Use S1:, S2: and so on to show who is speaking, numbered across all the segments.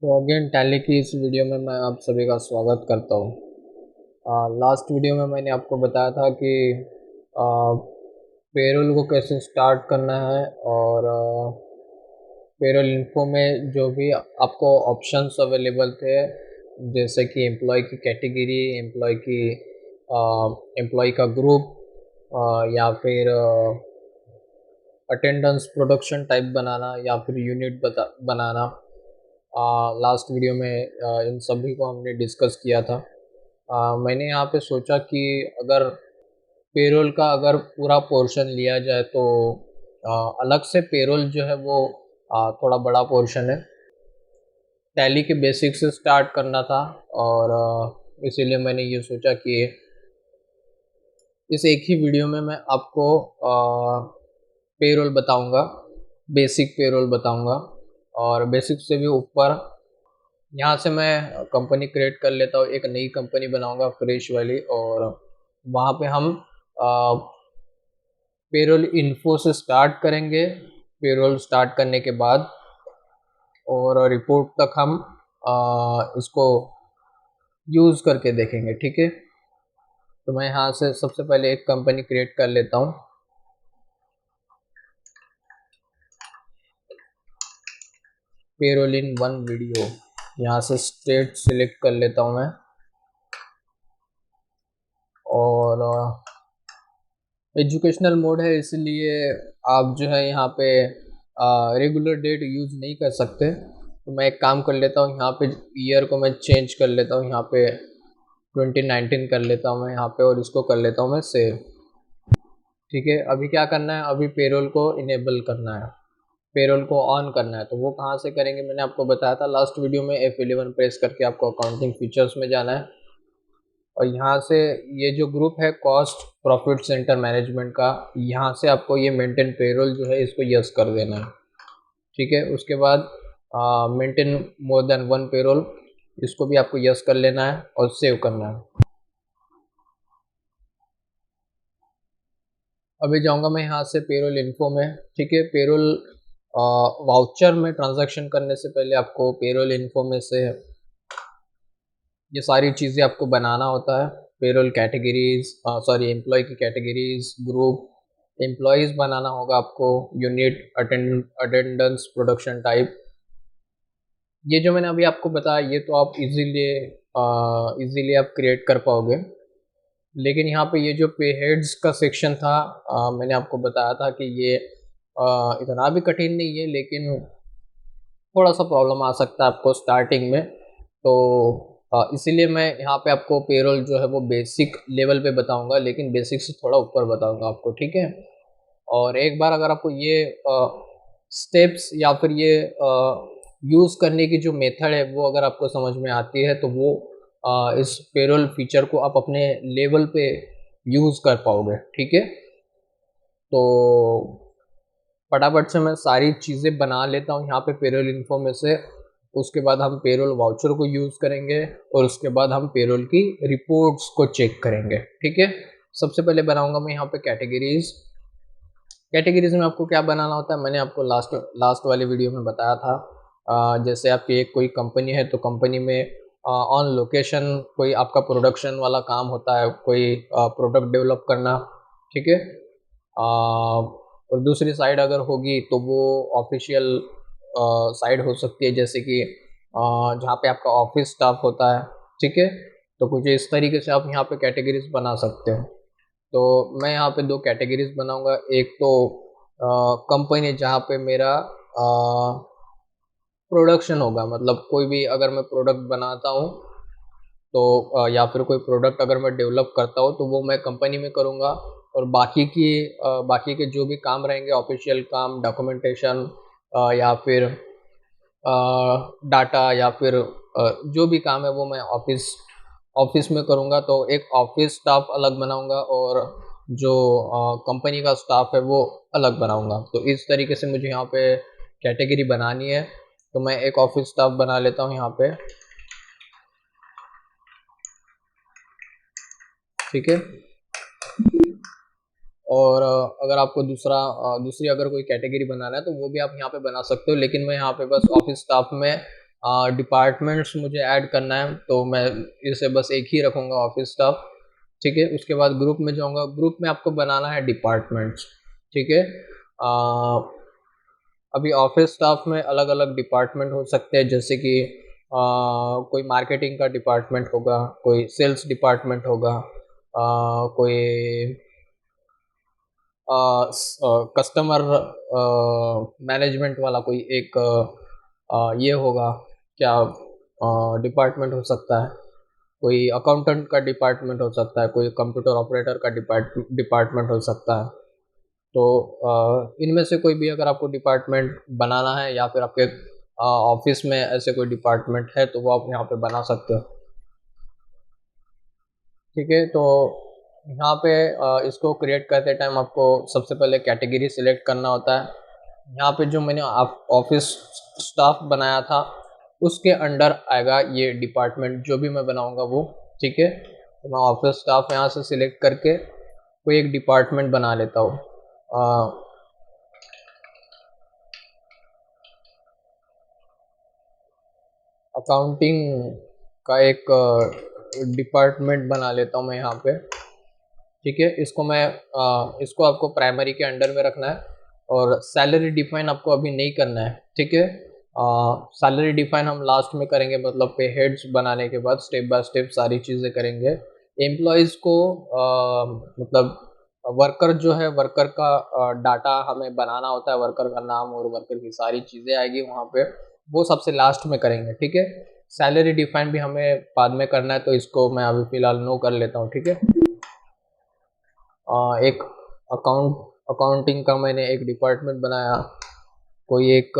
S1: तो again tally की इस वीडियो में मैं आप सभी का स्वागत करता हूँ। लास्ट वीडियो में मैंने आपको बताया था कि पेरोल को कैसे स्टार्ट करना है और पेरोल इन्फो में जो भी आपको ऑप्शंस अवेलेबल थे, जैसे कि एम्प्लॉय की कैटेगरी, एम्प्लॉय का ग्रुप, या फिर अटेंडेंस प्रोडक्शन टाइप बनाना या फिर यूनिट बनाना। लास्ट वीडियो में इन सभी को हमने डिस्कस किया था। मैंने यहाँ पे सोचा कि अगर पेरोल का अगर पूरा पोर्शन लिया जाए तो अलग से पेरोल जो है वो थोड़ा बड़ा पोर्शन है। टैली के बेसिक से स्टार्ट करना था और इसीलिए मैंने ये सोचा कि इस एक ही वीडियो में मैं आपको पेरोल बताऊंगा, बेसिक पेरोल बताऊंगा। और बेसिक से भी ऊपर यहाँ से मैं कंपनी क्रिएट कर लेता हूँ, एक नई कंपनी बनाऊंगा फ्रेश वाली, और वहाँ पे हम पेरोल इन्फो से स्टार्ट करेंगे। पेरोल स्टार्ट करने के बाद और रिपोर्ट तक हम इसको यूज़ करके देखेंगे, ठीक है। तो मैं यहाँ से सबसे पहले एक कंपनी क्रिएट कर लेता हूँ। पेरोल इन वन वीडियो, यहाँ से स्टेट सिलेक्ट कर लेता हूँ मैं। और एजुकेशनल मोड है, इसलिए आप जो है यहाँ पे रेगुलर डेट यूज़ नहीं कर सकते। तो मैं एक काम कर लेता हूँ, यहाँ पे ईयर को मैं चेंज कर लेता हूँ, यहाँ पे 2019 कर लेता हूँ मैं यहाँ पे, और इसको कर लेता हूँ मैं सेव। ठीक है, अभी क्या करना है, अभी पेरोल को इनेबल करना है, पेरोल को ऑन करना है। तो वो कहाँ से करेंगे, मैंने आपको बताया था लास्ट वीडियो में। F11 प्रेस करके आपको अकाउंटिंग फीचर्स में जाना है, और यहाँ से ये जो ग्रुप है कॉस्ट प्रॉफिट सेंटर मैनेजमेंट का, यहाँ से आपको ये मेंटेन पेरोल जो है इसको यस कर देना है। ठीक है, उसके बाद maintain more than one payroll, इसको भी आपको यस कर लेना है और सेव करना है। अभी जाऊंगा मैं यहाँ से पेरोल इन्फो में। ठीक है, पेरोल वाउचर में ट्रांजैक्शन करने से पहले आपको पेरोल इन्फो में से ये सारी चीज़ें आपको बनाना होता है। पेरोल कैटेगरीज, सॉरी एम्प्लॉय की कैटेगरीज, ग्रुप, एम्प्लॉयज़ बनाना होगा आपको, यूनिट, अटेंडेंस, प्रोडक्शन टाइप। ये जो मैंने अभी आपको बताया ये तो आप इजीली आप क्रिएट कर पाओगे। लेकिन यहाँ पे ये जो पे हेड्स का सेक्शन था, मैंने आपको बताया था कि ये इतना भी कठिन नहीं है, लेकिन थोड़ा सा प्रॉब्लम आ सकता है आपको स्टार्टिंग में। तो इसीलिए मैं यहाँ पे आपको पेरोल जो है वो बेसिक लेवल पे बताऊंगा, लेकिन बेसिक से थोड़ा ऊपर बताऊंगा आपको, ठीक है। और एक बार अगर आपको ये स्टेप्स या फिर ये यूज़ करने की जो मेथड है वो अगर आपको समझ में आती है, तो वो इस पेरोल फीचर को आप अपने लेवल पे यूज़ कर पाओगे, ठीक है। तो फटाफट से मैं सारी चीज़ें बना लेता हूँ यहाँ पे पेरोल इन्फो में से। उसके बाद हम पेरोल वाउचर को यूज़ करेंगे, और उसके बाद हम पेरोल की रिपोर्ट्स को चेक करेंगे, ठीक है। सबसे पहले बनाऊंगा मैं यहाँ पे कैटेगरीज। कैटेगरीज में आपको क्या बनाना होता है, मैंने आपको लास्ट लास्ट वाले वीडियो में बताया था। जैसे आपकी एक कोई कंपनी है, तो कंपनी में ऑन लोकेशन कोई आपका प्रोडक्शन वाला काम होता है, कोई प्रोडक्ट डेवलप करना, ठीक है। और दूसरी साइड अगर होगी तो वो ऑफिशियल साइड हो सकती है, जैसे कि जहाँ पे आपका ऑफिस स्टाफ होता है, ठीक है। तो कुछ इस तरीके से आप यहाँ पे कैटेगरीज बना सकते हो। तो मैं यहाँ पे दो कैटेगरीज बनाऊंगा। एक तो कंपनी जहाँ पे मेरा प्रोडक्शन होगा, मतलब कोई भी अगर मैं प्रोडक्ट बनाता हूँ तो या फिर कोई प्रोडक्ट अगर मैं डेवलप करता हूँ तो वो मैं कंपनी में करूँगा। और बाकी के जो भी काम रहेंगे, ऑफिशियल काम, डॉक्यूमेंटेशन, या फिर डाटा, या फिर जो भी काम है वो मैं ऑफिस ऑफिस में करूँगा। तो एक ऑफिस स्टाफ अलग बनाऊँगा, और जो कंपनी का स्टाफ है वो अलग बनाऊँगा। तो इस तरीके से मुझे यहाँ पे कैटेगरी बनानी है। तो मैं एक ऑफिस स्टाफ बना लेता हूँ यहाँ पे, ठीक है। और अगर आपको दूसरी अगर कोई कैटेगरी बनाना है तो वो भी आप यहाँ पे बना सकते हो, लेकिन मैं यहाँ पे बस ऑफिस स्टाफ में डिपार्टमेंट्स मुझे ऐड करना है, तो मैं इसे बस एक ही रखूँगा, ऑफिस स्टाफ। ठीक है, उसके बाद ग्रुप में जाऊँगा, ग्रुप में आपको बनाना है डिपार्टमेंट्स। ठीक है, अभी ऑफिस स्टाफ में अलग अलग डिपार्टमेंट हो सकते हैं, जैसे कि कोई मार्केटिंग का डिपार्टमेंट होगा, कोई सेल्स डिपार्टमेंट होगा, कोई कस्टमर मैनेजमेंट वाला कोई एक ये होगा, क्या डिपार्टमेंट हो सकता है, कोई अकाउंटेंट का डिपार्टमेंट हो सकता है, कोई कंप्यूटर ऑपरेटर का डिपार्टमेंट हो सकता है। तो इनमें से कोई भी अगर आपको डिपार्टमेंट बनाना है, या फिर आपके ऑफिस में ऐसे कोई डिपार्टमेंट है, तो वो आप यहाँ पे बना सकते हो। ठीक है, तो यहाँ पे इसको क्रिएट करते टाइम आपको सबसे पहले कैटेगरी सिलेक्ट करना होता है। यहाँ पे जो मैंने ऑफिस स्टाफ बनाया था, उसके अंडर आएगा ये डिपार्टमेंट जो भी मैं बनाऊँगा वो। ठीक है, तो मैं ऑफिस स्टाफ यहाँ से सिलेक्ट करके कोई एक डिपार्टमेंट बना लेता हूँ। अकाउंटिंग का एक डिपार्टमेंट बना लेता हूँ मैं यहाँ पे। ठीक है, इसको आपको प्राइमरी के अंडर में रखना है, और सैलरी डिफाइन आपको अभी नहीं करना है। ठीक है, सैलरी डिफाइन हम लास्ट में करेंगे, मतलब पे हेड्स बनाने के बाद स्टेप बाय स्टेप सारी चीज़ें करेंगे। एम्प्लॉयज़ को मतलब वर्कर जो है, वर्कर का डाटा हमें बनाना होता है, वर्कर का नाम और वर्कर की सारी चीज़ें आएगी वहाँ पे, वो सबसे लास्ट में करेंगे। ठीक है, सैलरी डिफाइन भी हमें बाद में करना है, तो इसको मैं अभी फ़िलहाल नो कर लेता हूँ। ठीक है, एक अकाउंटिंग का मैंने एक डिपार्टमेंट बनाया, कोई एक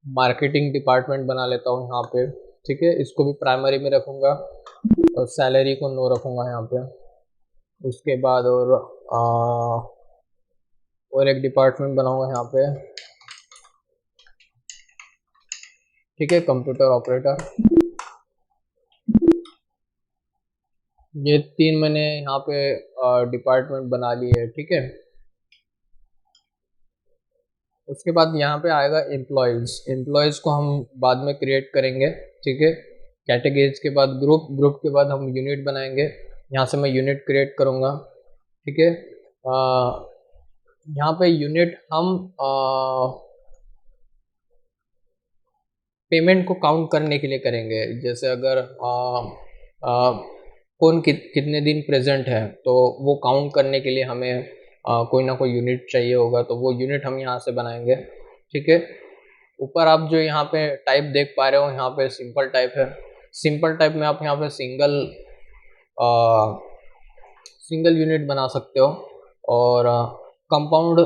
S1: मार्केटिंग डिपार्टमेंट बना लेता हूँ यहाँ पे। ठीक है, इसको भी प्राइमरी में रखूँगा, और सैलरी को नो रखूँगा यहाँ पे। उसके बाद और एक डिपार्टमेंट बनाऊँगा यहाँ पे। ठीक है, कंप्यूटर ऑपरेटर। ये 3 मैंने यहाँ पे डिपार्टमेंट बना लिए है। ठीक है, उसके बाद यहाँ पे आएगा एम्प्लॉयज़। एम्प्लॉयज़ को हम बाद में क्रिएट करेंगे। ठीक है, कैटेगरीज के बाद ग्रुप, ग्रुप के बाद हम यूनिट बनाएंगे। यहाँ से मैं यूनिट क्रिएट करूँगा। ठीक है, यहाँ पे यूनिट हम पेमेंट को काउंट करने के लिए करेंगे। जैसे अगर कौन कितने दिन प्रेजेंट है, तो वो काउंट करने के लिए हमें कोई ना कोई यूनिट चाहिए होगा, तो वो यूनिट हम यहाँ से बनाएंगे। ठीक है, ऊपर आप जो यहाँ पे टाइप देख पा रहे हो, यहाँ पे सिंपल टाइप है। सिंपल टाइप में आप यहाँ पे सिंगल यूनिट बना सकते हो, और कंपाउंड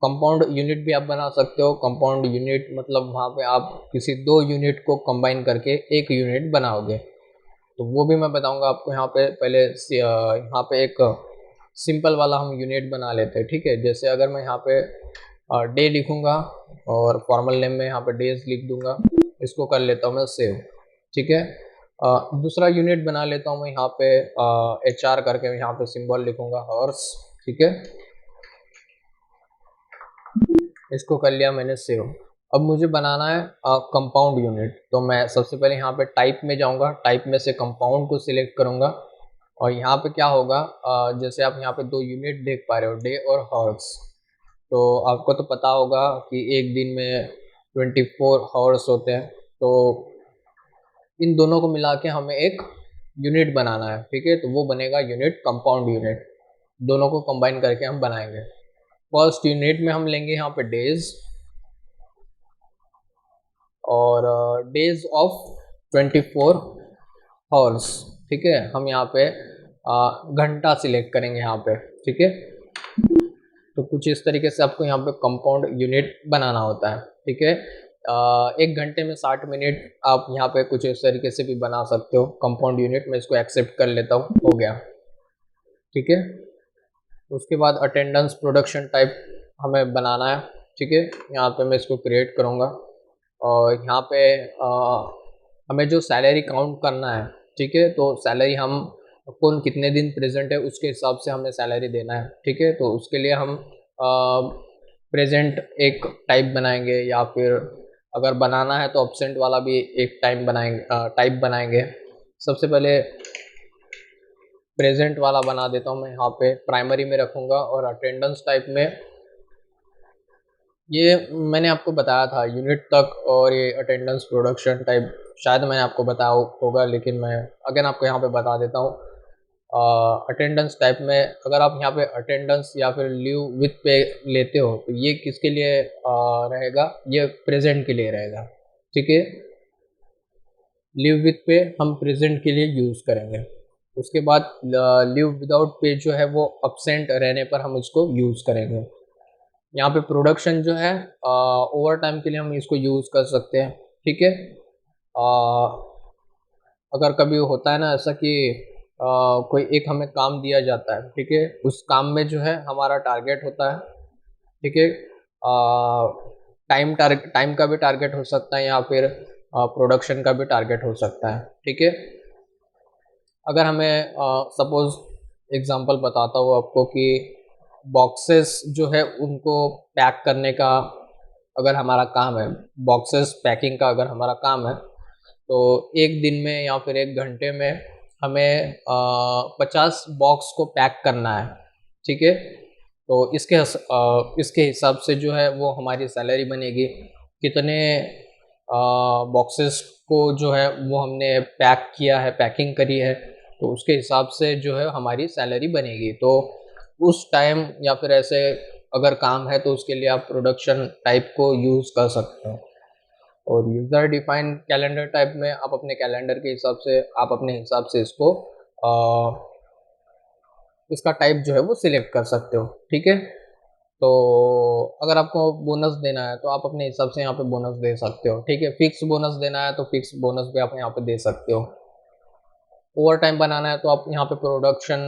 S1: कंपाउंड यूनिट भी आप बना सकते हो। कंपाउंड यूनिट मतलब वहाँ पे आप किसी दो यूनिट को कंबाइन करके एक यूनिट बनाओगे, तो वो भी मैं बताऊंगा आपको। यहाँ पे पहले यहाँ पे एक सिंपल वाला हम यूनिट बना लेते हैं। ठीक है, जैसे अगर मैं यहाँ पे डे लिखूँगा, और फॉर्मल नेम में यहाँ पे डेज लिख दूंगा, इसको कर लेता हूँ मैं सेव। ठीक है, दूसरा यूनिट बना लेता हूँ मैं यहाँ पे HR करके, यहाँ पे सिंबल लिखूंगा हॉर्स। ठीक है, इसको कर लिया मैंने सेव। अब मुझे बनाना है कंपाउंड यूनिट, तो मैं सबसे पहले यहाँ पे टाइप में जाऊँगा, टाइप में से कंपाउंड को सिलेक्ट करूँगा, और यहाँ पे क्या होगा, जैसे आप यहाँ पे दो यूनिट देख पा रहे हो, डे और हॉर्स। तो आपको तो पता होगा कि एक दिन में 24 हॉर्स होते हैं, तो इन दोनों को मिला के हमें एक यूनिट बनाना है। ठीक है, तो वो बनेगा यूनिट कंपाउंड यूनिट, दोनों को कंबाइन करके हम बनाएंगे। फर्स्ट यूनिट में हम लेंगे यहाँ पे डेज, और डेज ऑफ 24 हॉर्स। ठीक है, हम यहाँ पे घंटा सिलेक्ट करेंगे यहाँ पे। ठीक है, तो कुछ इस तरीके से आपको यहाँ पे कंपाउंड यूनिट बनाना होता है। ठीक है, 1 घंटे में 60 मिनट आप यहाँ पे कुछ इस तरीके से भी बना सकते हो कंपाउंड यूनिट। मैं इसको एक्सेप्ट कर लेता हूँ, हो गया। ठीक है, उसके बाद अटेंडेंस प्रोडक्शन टाइप हमें बनाना है। ठीक है, यहाँ पे मैं इसको क्रिएट करूँगा, और यहाँ पे हमें जो सैलरी काउंट करना है। ठीक है, तो सैलरी हम कौन कितने दिन प्रेजेंट है उसके हिसाब से हमें सैलरी देना है। ठीक है, तो उसके लिए हम प्रेजेंट एक टाइप बनाएंगे, या फिर अगर बनाना है तो अब्सेंट वाला भी एक टाइप बनाएंगे। सबसे पहले प्रेजेंट वाला बना देता हूँ मैं, यहाँ पे प्राइमरी में रखूँगा। और अटेंडेंस टाइप में ये मैंने आपको बताया था यूनिट तक, और ये अटेंडेंस प्रोडक्शन टाइप शायद मैंने आपको बताया होगा, लेकिन मैं अगेन आपको यहाँ पे बता देता हूँ। अटेंडेंस टाइप में अगर आप यहाँ पे अटेंडेंस या फिर लीव विथ पे लेते हो तो ये किसके लिए रहेगा, ये प्रेजेंट के लिए रहेगा। ठीक है, लीव विथ पे हम प्रेजेंट के लिए यूज़ करेंगे। उसके बाद लीव विदाउट पे जो है वो अब्सेंट रहने पर हम इसको यूज़ करेंगे। यहाँ पे प्रोडक्शन जो है ओवर टाइम के लिए हम इसको यूज़ कर सकते हैं। ठीक है, अगर कभी होता है ना ऐसा कि कोई एक हमें काम दिया जाता है, ठीक है, उस काम में जो है हमारा टारगेट होता है। ठीक है, टाइम का भी टारगेट हो सकता है, या फिर प्रोडक्शन का भी टारगेट हो सकता है। ठीक है, अगर हमें सपोज एग्जांपल बताता हूँ आपको कि बॉक्सेस जो है उनको पैक करने का अगर हमारा काम है, बॉक्सेस पैकिंग का अगर हमारा काम है, तो एक दिन में या फिर एक घंटे में हमें 50 बॉक्स को पैक करना है। ठीक है, तो इसके हिसाब से जो है वो हमारी सैलरी बनेगी। कितने बॉक्सेस को जो है वो हमने पैक किया है, पैकिंग करी है, तो उसके हिसाब से जो है हमारी सैलरी बनेगी। तो उस टाइम या फिर ऐसे अगर काम है तो उसके लिए आप प्रोडक्शन टाइप को यूज़ कर सकते हो। और यूज़र डिफाइंड कैलेंडर टाइप में आप अपने कैलेंडर के हिसाब से, आप अपने हिसाब से इसका टाइप जो है वो सिलेक्ट कर सकते हो। ठीक है, तो अगर आपको बोनस देना है तो आप अपने हिसाब से यहाँ पे बोनस दे सकते हो। ठीक है, फिक्स बोनस देना है तो फिक्स बोनस भी आप यहाँ पे दे सकते हो। ओवर टाइम बनाना है तो आप यहाँ पे प्रोडक्शन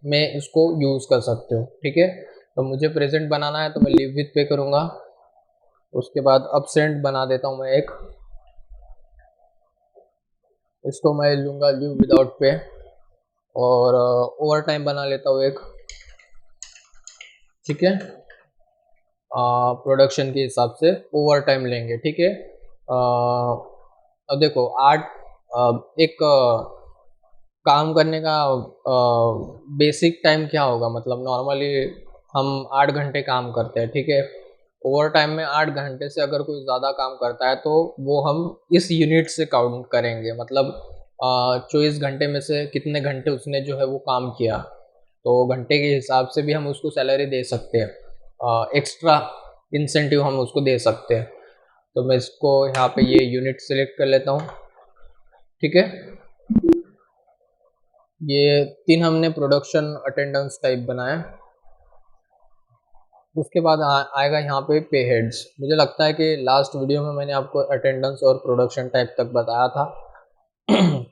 S1: में इसको यूज़ कर सकते हो। ठीक है, तो मुझे प्रेजेंट बनाना है तो मैं लीव विथ पे करूँगा। उसके बाद अब्सेंट बना देता हूँ मैं एक, इसको मैं लूँगा लीव विदाउट पे। और ओवर टाइम बना लेता हूँ एक। ठीक है, प्रोडक्शन के हिसाब से ओवर टाइम लेंगे। ठीक है, अब देखो एक काम करने का बेसिक टाइम क्या होगा, मतलब नॉर्मली हम 8 घंटे काम करते हैं। ठीक है, ओवर टाइम में 8 घंटे से अगर कोई ज़्यादा काम करता है तो वो हम इस यूनिट से काउंट करेंगे, मतलब 24 घंटे में से कितने घंटे उसने जो है वो काम किया, तो घंटे के हिसाब से भी हम उसको सैलरी दे सकते हैं, एक्स्ट्रा इंसेंटिव हम उसको दे सकते हैं। तो मैं इसको यहाँ पे ये यूनिट सेलेक्ट कर लेता हूँ। ठीक है, ये 3 हमने प्रोडक्शन अटेंडेंस टाइप बनाया। उसके बाद आएगा यहाँ पे हेड्स। मुझे लगता है कि लास्ट वीडियो में मैंने आपको अटेंडेंस और प्रोडक्शन टाइप तक बताया था।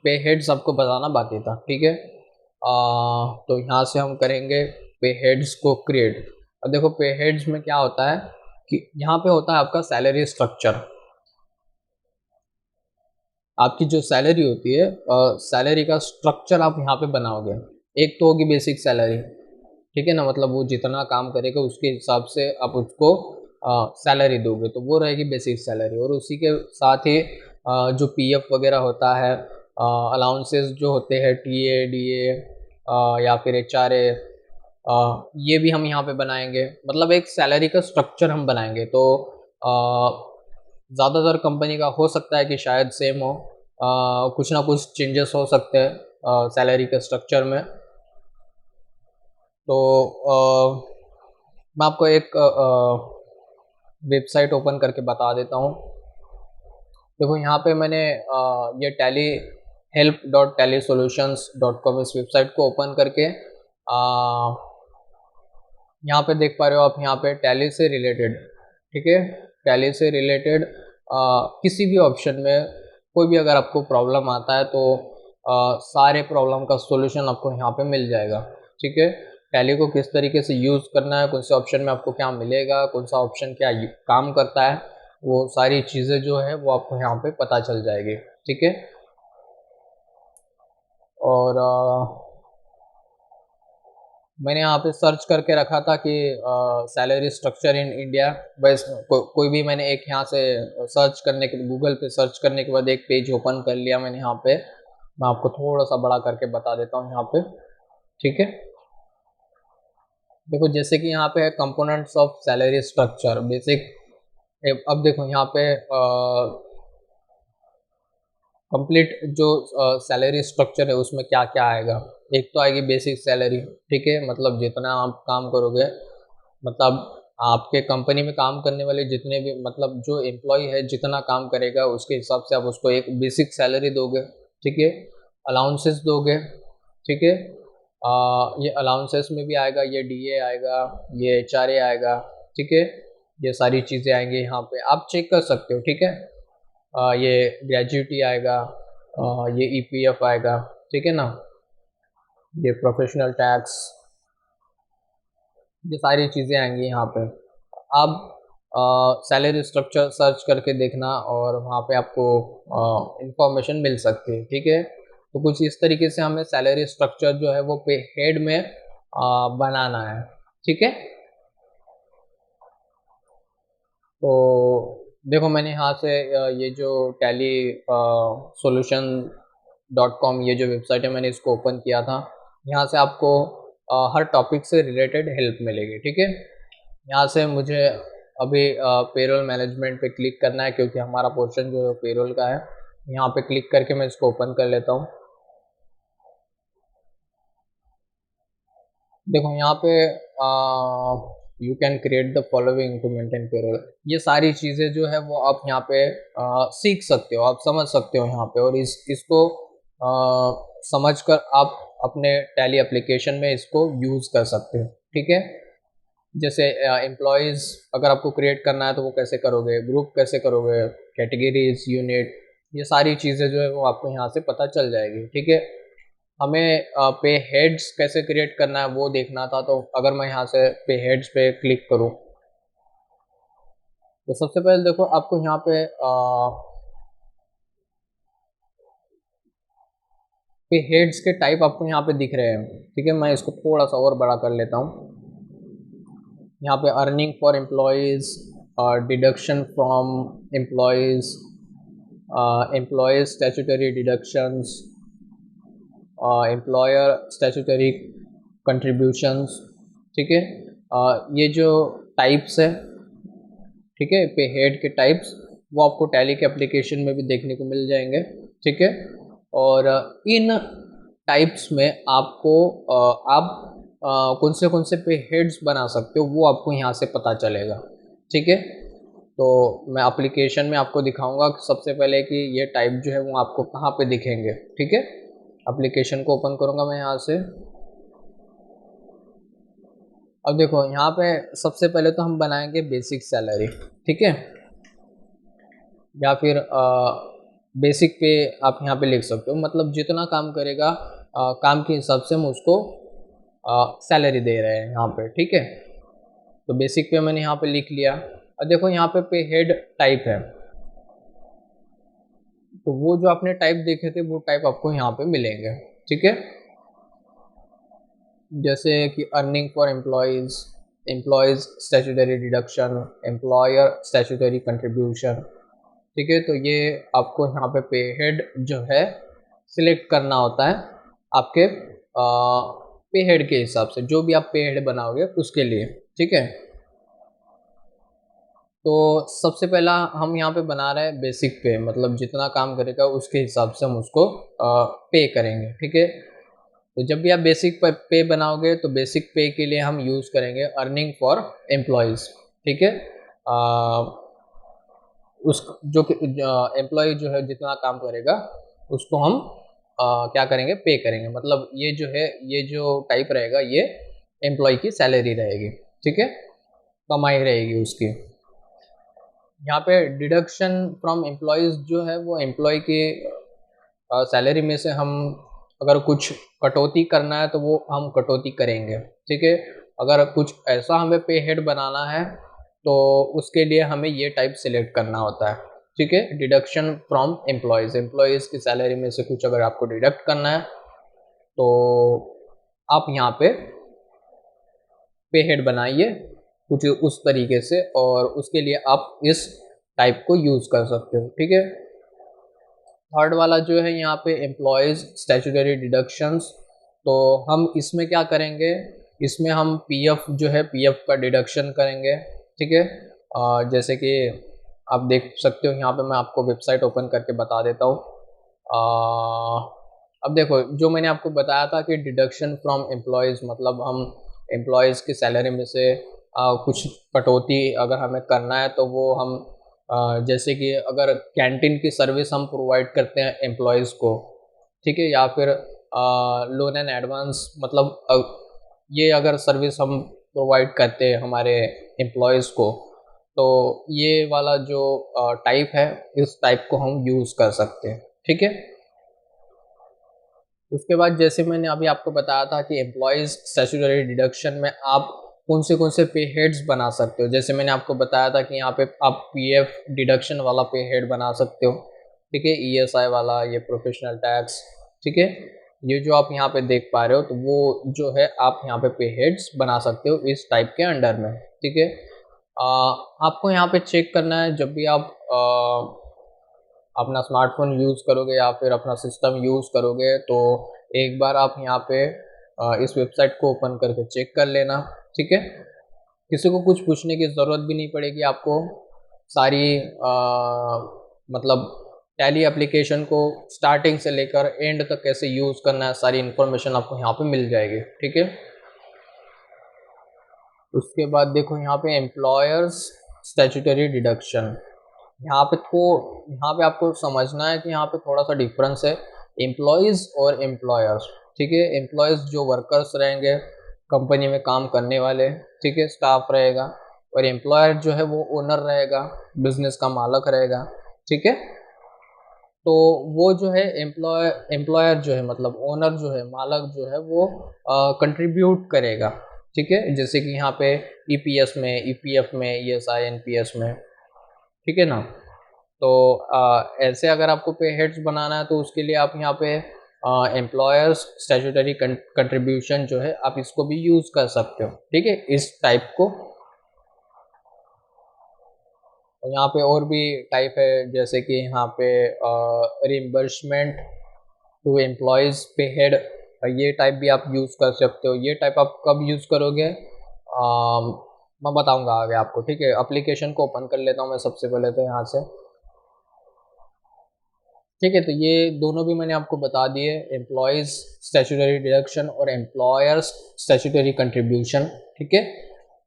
S1: पे हेड्स आपको बताना बाकी था। ठीक है, तो यहाँ से हम करेंगे पे हेड्स को क्रिएट। अब देखो पे हेड्स में क्या होता है कि यहाँ पे होता है आपका सैलरी स्ट्रक्चर। आपकी जो सैलरी होती है, सैलरी का स्ट्रक्चर आप यहाँ पे बनाओगे। एक तो होगी बेसिक सैलरी, ठीक है ना, मतलब वो जितना काम करेगा उसके हिसाब से आप उसको सैलरी दोगे, तो वो रहेगी बेसिक सैलरी। और उसी के साथ ही जो पीएफ वगैरह होता है, अलाउंसेस जो होते हैं, टीए डीए या फिर एचआरए, ये भी हम यहाँ पे बनाएंगे। मतलब एक सैलरी का स्ट्रक्चर हम बनाएंगे। तो ज़्यादातर कंपनी का हो सकता है कि शायद सेम हो, कुछ ना कुछ चेंजेस हो सकते हैं सैलरी के स्ट्रक्चर में। तो मैं आपको एक वेबसाइट ओपन करके बता देता हूँ। देखो यहाँ पे मैंने ये टैली help.tallysolutions.com इस वेबसाइट को ओपन करके यहाँ पे देख पा रहे हो आप, यहाँ पे टैली से रिलेटेड, ठीक है, टैली से रिलेटेड किसी भी ऑप्शन में कोई भी अगर आपको प्रॉब्लम आता है तो सारे प्रॉब्लम का सॉल्यूशन आपको यहाँ पे मिल जाएगा। ठीक है, टैली को किस तरीके से यूज़ करना है, कौन से ऑप्शन में आपको क्या मिलेगा, कौन सा ऑप्शन क्या काम करता है, वो सारी चीज़ें जो है वो आपको यहाँ पे पता चल जाएगी। ठीक है, और मैंने यहाँ पे सर्च करके रखा था कि सैलरी स्ट्रक्चर इन इंडिया। बस कोई भी मैंने एक यहाँ से सर्च करने के, गूगल पे सर्च करने के बाद एक पेज ओपन कर लिया मैंने यहाँ पे। मैं आपको थोड़ा सा बड़ा करके बता देता हूँ यहाँ पे, ठीक है। देखो जैसे कि यहाँ पे है components of salary structure basic. अब देखो यहाँ पे कंप्लीट जो सैलरी स्ट्रक्चर है उसमें क्या क्या आएगा। एक तो आएगी बेसिक सैलरी, ठीक है, मतलब जितना आप काम करोगे, मतलब आपके कंपनी में काम करने वाले जितने भी, मतलब जो एम्प्लॉय है जितना काम करेगा उसके हिसाब से आप उसको एक बेसिक सैलरी दोगे, ठीक है। अलाउंसेस दोगे, ठीक है। ये अलाउंसेस में भी आएगा, ये डीए आएगा, ये एचआरए आएगा, ठीक है। ये सारी चीज़ें आएंगी यहाँ पे, आप चेक कर सकते हो, ठीक है। ये ग्रेजुइटी आएगा, ये ईपीएफ आएगा, ठीक है ना, ये प्रोफेशनल टैक्स, ये सारी चीज़ें आएंगी यहाँ पे। आप सैलरी स्ट्रक्चर सर्च करके देखना और वहाँ पे आपको इंफॉर्मेशन मिल सकती है, ठीक है। तो कुछ इस तरीके से हमें सैलरी स्ट्रक्चर जो है वो पे हेड में बनाना है, ठीक है। तो देखो मैंने यहाँ से ये जो टैली सॉल्यूशन .com ये जो वेबसाइट है मैंने इसको ओपन किया था। यहाँ से आपको हर टॉपिक से रिलेटेड हेल्प मिलेगी, ठीक है। यहाँ से मुझे अभी पेरोल मैनेजमेंट पे क्लिक करना है क्योंकि हमारा पोर्शन जो है पेरोल का है। यहाँ पे क्लिक करके मैं इसको ओपन कर लेता हूँ। देखो यहाँ पे you can create the following to maintain payroll, ये सारी चीज़ें जो है वो आप यहाँ पे सीख सकते हो, आप समझ सकते हो यहाँ पे, और इसको समझ कर आप अपने टैली एप्लीकेशन में इसको यूज़ कर सकते हो, ठीक है। जैसे एम्प्लॉयज़ अगर आपको क्रिएट करना है तो वो कैसे करोगे, ग्रुप कैसे करोगे, कैटेगरीज, यूनिट, ये सारी चीज़ें जो है वो आपको यहाँ से पता चल जाएगी, ठीक है। हमें पे हेड्स कैसे क्रिएट करना है वो देखना था, तो अगर मैं यहाँ से पे हेड्स पे क्लिक करूँ तो सबसे पहले देखो आपको यहाँ पे पे हेड्स के टाइप आपको यहाँ पे दिख रहे हैं, ठीक है। मैं इसको थोड़ा सा और बड़ा कर लेता हूँ। यहाँ पे earning for employees, deduction from employees, employees statutory deductions, employer statutory contributions, ठीक है। ये जो टाइप्स है, ठीक है, पे हेड के टाइप्स, वो आपको टैली के एप्लीकेशन में भी देखने को मिल जाएंगे, ठीक है। और इन टाइप्स में आपको आप कौन से पे हेड्स बना सकते हो वो आपको यहाँ से पता चलेगा, ठीक है। तो मैं एप्लीकेशन में आपको दिखाऊंगा कि सबसे पहले कि ये टाइप जो है वो आपको कहाँ पे दिखेंगे, ठीक है। एप्लीकेशन को ओपन करूँगा मैं यहाँ से। अब देखो यहाँ पे सबसे पहले तो हम बनाएंगे बेसिक सैलरी, ठीक है, या फिर बेसिक पे आप यहाँ पे लिख सकते हो, मतलब जितना काम करेगा काम के हिसाब से हम उसको सैलरी दे रहे हैं यहाँ पे, ठीक है। तो बेसिक पे मैंने यहाँ पे लिख लिया। अब देखो यहाँ पे हेड टाइप है, तो वो जो आपने टाइप देखे थे वो टाइप आपको यहाँ पे मिलेंगे, ठीक है। जैसे कि earning for employees, employees statutory deduction, employer statutory contribution, ठीक है। तो ये आपको यहाँ पे हेड जो है सिलेक्ट करना होता है आपके पे हेड के हिसाब से, जो भी आप पे हेड बनाओगे उसके लिए, ठीक है। तो सबसे पहला हम यहाँ पे बना रहे हैं बेसिक पे, मतलब जितना काम करेगा उसके हिसाब से हम उसको पे करेंगे, ठीक है। तो जब भी आप बेसिक पे बनाओगे तो बेसिक पे के लिए हम यूज़ करेंगे अर्निंग फॉर एम्प्लॉयज़, ठीक है। उस जो एम्प्लॉय जो है जितना काम करेगा उसको हम क्या करेंगे, पे करेंगे, मतलब ये जो है ये जो टाइप रहेगा ये एम्प्लॉय की सैलरी रहेगी, ठीक है, कमाई रहेगी उसकी। यहाँ पे डिडक्शन फ्रॉम एम्प्लॉयज़ जो है वो एम्प्लॉय की सैलरी में से हम अगर कुछ कटौती करना है तो वो हम कटौती करेंगे, ठीक है। अगर कुछ ऐसा हमें पे हेड बनाना है तो उसके लिए हमें ये टाइप सिलेक्ट करना होता है, ठीक है। डिडक्शन फ्रॉम एम्प्लॉयज़, एम्प्लॉयज़ की सैलरी में से कुछ अगर आपको डिडक्ट करना है तो आप यहाँ पे पे हेड बनाइए कुछ उस तरीके से, और उसके लिए आप इस टाइप को यूज़ कर सकते हो। ठीक है, थर्ड वाला जो है यहाँ पे एम्प्लॉयज़ स्टैट्यूटरी डिडक्शंस। तो हम इसमें क्या करेंगे, इसमें हम पीएफ जो है पीएफ का डिडक्शन करेंगे। ठीक है, जैसे कि आप देख सकते हो यहाँ पे, मैं आपको वेबसाइट ओपन करके बता देता हूँ। अब देखो, जो मैंने आपको बताया था कि डिडक्शन फ्रॉम एम्प्लॉयज़ मतलब हम एम्प्लॉयज़ की सैलरी में से कुछ कटौती अगर हमें करना है तो वो हम जैसे कि अगर कैंटीन की सर्विस हम प्रोवाइड करते हैं एम्प्लॉयज़ को, ठीक है, या फिर लोन एंड एडवांस मतलब ये अगर सर्विस हम प्रोवाइड करते हैं हमारे एम्प्लॉयज़ को, तो ये वाला जो टाइप है, इस टाइप को हम यूज़ कर सकते हैं। ठीक है, उसके बाद जैसे मैंने अभी आपको बताया था कि एम्प्लॉयज़ स्टैट्यूटरी डिडक्शन में आप कौन से पे हेड्स बना सकते हो। जैसे मैंने आपको बताया था कि यहाँ पे आप पीएफ डिडक्शन वाला पे हेड बना सकते हो। ठीक है, ईएसआई वाला, ये प्रोफेशनल टैक्स। ठीक है, ये जो आप यहाँ पे देख पा रहे हो, तो वो जो है आप यहाँ पे हेड्स बना सकते हो इस टाइप के अंडर में। ठीक है, आपको यहाँ पे चेक करना है जब भी आप अपना स्मार्टफ़ोन यूज़ करोगे या फिर अपना सिस्टम यूज़ करोगे, तो एक बार आप यहाँ पे इस वेबसाइट को ओपन करके चेक कर लेना। ठीक है, किसी को कुछ पूछने की ज़रूरत भी नहीं पड़ेगी आपको। सारी मतलब टैली एप्लीकेशन को स्टार्टिंग से लेकर एंड तक कैसे यूज़ करना है, सारी इन्फॉर्मेशन आपको यहाँ पे मिल जाएगी। ठीक है, उसके बाद देखो यहाँ पे एम्प्लॉयर्स स्टैट्यूटरी डिडक्शन, यहाँ पे आपको समझना है कि यहाँ पे थोड़ा सा डिफरेंस है एम्प्लॉयज़ और एम्प्लॉयर्स। ठीक है, एम्प्लॉयज़ जो वर्कर्स रहेंगे, कंपनी में काम करने वाले, ठीक है, स्टाफ रहेगा, और एम्प्लॉयर जो है वो ओनर रहेगा, बिजनेस का मालिक रहेगा। ठीक है, तो वो जो है एम्प्लॉयर जो है मतलब ओनर जो है, मालिक जो है वो कंट्रीब्यूट करेगा। ठीक है, जैसे कि यहाँ पे ईपीएस में, ईपीएफ में, ईएसआई, एनपीएस में। ठीक है ना, तो ऐसे अगर आपको पे हेड्स बनाना है तो उसके लिए आप यहाँ पे एम्प्लॉयर्स स्टैट्यूटरी कंट्रीब्यूशन जो है आप इसको भी यूज़ कर सकते हो। ठीक है, इस टाइप को। यहाँ पे और भी टाइप है, जैसे कि यहाँ पे रिम्बर्समेंट टू एम्प्लॉयज़ पे हेड, ये टाइप भी आप यूज़ कर सकते हो। ये टाइप आप कब यूज़ करोगे, मैं बताऊंगा आगे आपको। ठीक है, एप्लीकेशन को ओपन कर लेता हूँ मैं सबसे पहले तो यहाँ से। ठीक है, तो ये दोनों भी मैंने आपको बता दिए, एम्प्लॉयज़ स्टैट्यूटरी डिडक्शन और एम्प्लॉयर्स स्टैट्यूटरी कंट्रीब्यूशन। ठीक है,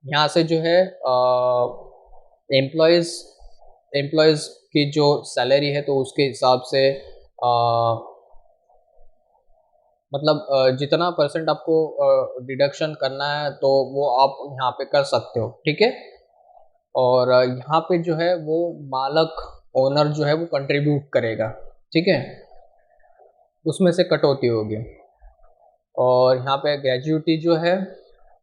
S1: यहाँ से जो है एम्प्लॉयज़ एम्प्लॉयज़ की जो सैलरी है तो उसके हिसाब से मतलब जितना परसेंट आपको डिडक्शन करना है तो वो आप यहाँ पे कर सकते हो। ठीक है, और यहाँ पे जो है वो मालिक, ओनर जो है वो कंट्रीब्यूट करेगा। ठीक है, उसमें से कटौती होगी। और यहाँ पे ग्रेजुइटी जो है,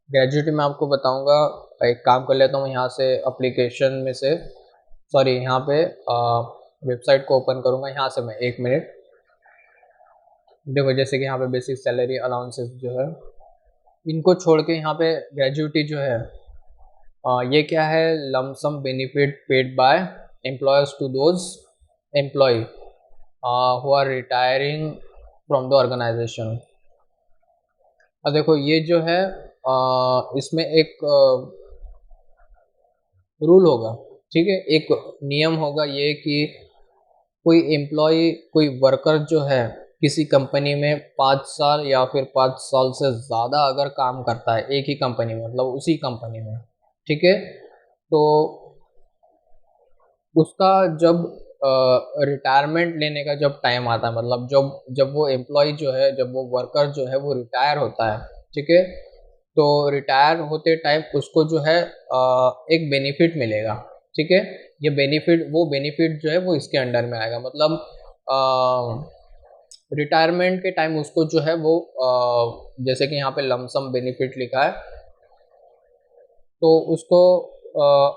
S1: ग्रेजुइटी मैं आपको बताऊंगा। एक काम कर लेता हूँ यहाँ से एप्लीकेशन में से, सॉरी यहाँ पे वेबसाइट को ओपन करूँगा यहाँ से मैं, 1 मिनट। देखो, जैसे कि यहाँ पे बेसिक सैलरी अलाउंसेस जो है, इनको छोड़ के यहाँ पे ग्रेजुइटी जो है, ये क्या है, lump sum benefit paid by employers to those employee who are retiring from the organization. अब देखो ये जो है इसमें एक रूल होगा। ठीक है, एक नियम होगा ये कि कोई एम्प्लॉय, कोई वर्कर जो है किसी कंपनी में 5 साल या फिर 5 साल से ज़्यादा अगर काम करता है एक ही कंपनी में, मतलब उसी कंपनी में, ठीक है, तो उसका जब रिटायरमेंट लेने का जब टाइम आता है, मतलब जब जब वो एम्प्लॉय जो है, जब वो वर्कर जो है वो रिटायर होता है, ठीक है, तो रिटायर होते टाइम उसको जो है एक बेनिफिट मिलेगा। ठीक है, ये बेनिफिट, वो बेनिफिट जो है वो इसके अंडर में आएगा। मतलब रिटायरमेंट के टाइम उसको जो है वो जैसे कि यहाँ पे लमसम बेनिफिट लिखा है, तो उसको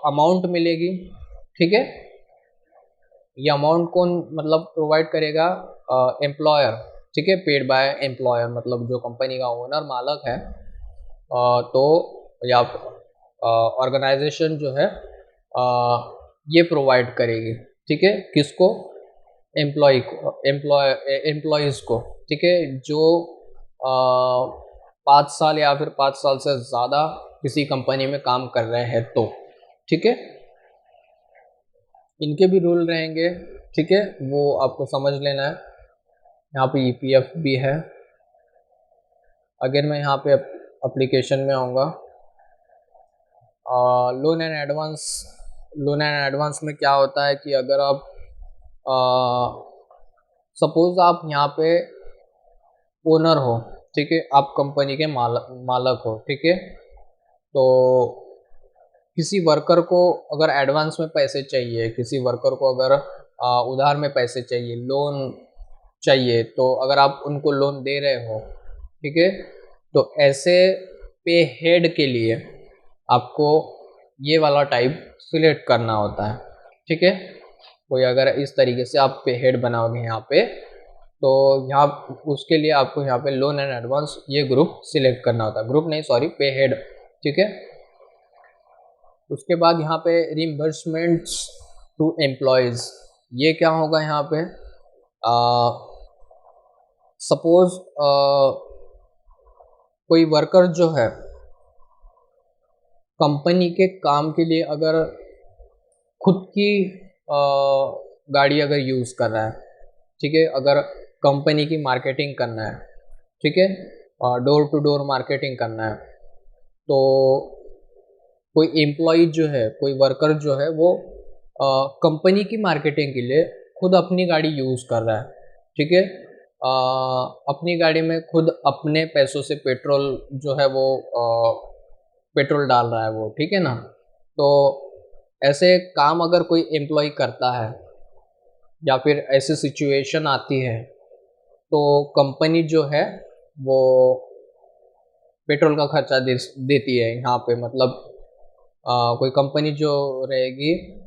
S1: अमाउंट मिलेगी। ठीक है, ये अमाउंट कौन मतलब प्रोवाइड करेगा, एम्प्लॉयर। ठीक है, पेड बाय एम्प्लॉयर मतलब जो कंपनी का ओनर मालिक है, तो या ऑर्गेनाइजेशन जो है ये प्रोवाइड करेगी, ठीक है, किसको, एम्प्लॉयज़ को, ठीक है, जो 5 साल या फिर 5 साल से ज़्यादा किसी कंपनी में काम कर रहे हैं तो, ठीक है, इनके भी रूल रहेंगे, ठीक है, वो आपको समझ लेना है। यहाँ पे ईपीएफ भी है। अगर मैं यहाँ पे एप्लीकेशन में आऊँगा, लोन एंड एडवांस में क्या होता है कि अगर आप सपोज़ आप यहाँ पे ओनर हो, ठीक है, आप कंपनी के मालक हो, ठीक है, तो किसी वर्कर को अगर एडवांस में पैसे चाहिए, किसी वर्कर को अगर उधार में पैसे चाहिए, लोन चाहिए, तो अगर आप उनको लोन दे रहे हो, ठीक है, तो ऐसे पे हेड के लिए आपको ये वाला टाइप सिलेक्ट करना होता है, ठीक है। कोई अगर इस तरीके से आप पे हेड बनाओगे यहाँ पे, तो यहाँ उसके लिए आपको यहाँ पे लोन एंड एडवांस ये ग्रुप सिलेक्ट करना होता है, ग्रुप नहीं सॉरी, पे हेड, ठीक है। उसके बाद यहाँ पे रिम्बर्समेंट्स टू एम्प्लॉयज़, ये क्या होगा यहाँ पे, सपोज कोई वर्कर जो है कंपनी के काम के लिए अगर खुद की गाड़ी अगर यूज़ कर रहा है, ठीक है, अगर कंपनी की मार्केटिंग करना है, ठीक है, डोर टू डोर मार्केटिंग करना है, तो कोई एम्प्लॉय जो है, कोई वर्कर जो है वो कंपनी की मार्केटिंग के लिए खुद अपनी गाड़ी यूज़ कर रहा है, ठीक है, अपनी गाड़ी में खुद अपने पैसों से पेट्रोल जो है वो पेट्रोल डाल रहा है वो, ठीक है ना। तो ऐसे काम अगर कोई एम्प्लॉय करता है या फिर ऐसी सिचुएशन आती है, तो कंपनी जो है वो पेट्रोल का खर्चा देती है यहाँ पे, मतलब कोई कंपनी जो रहेगी,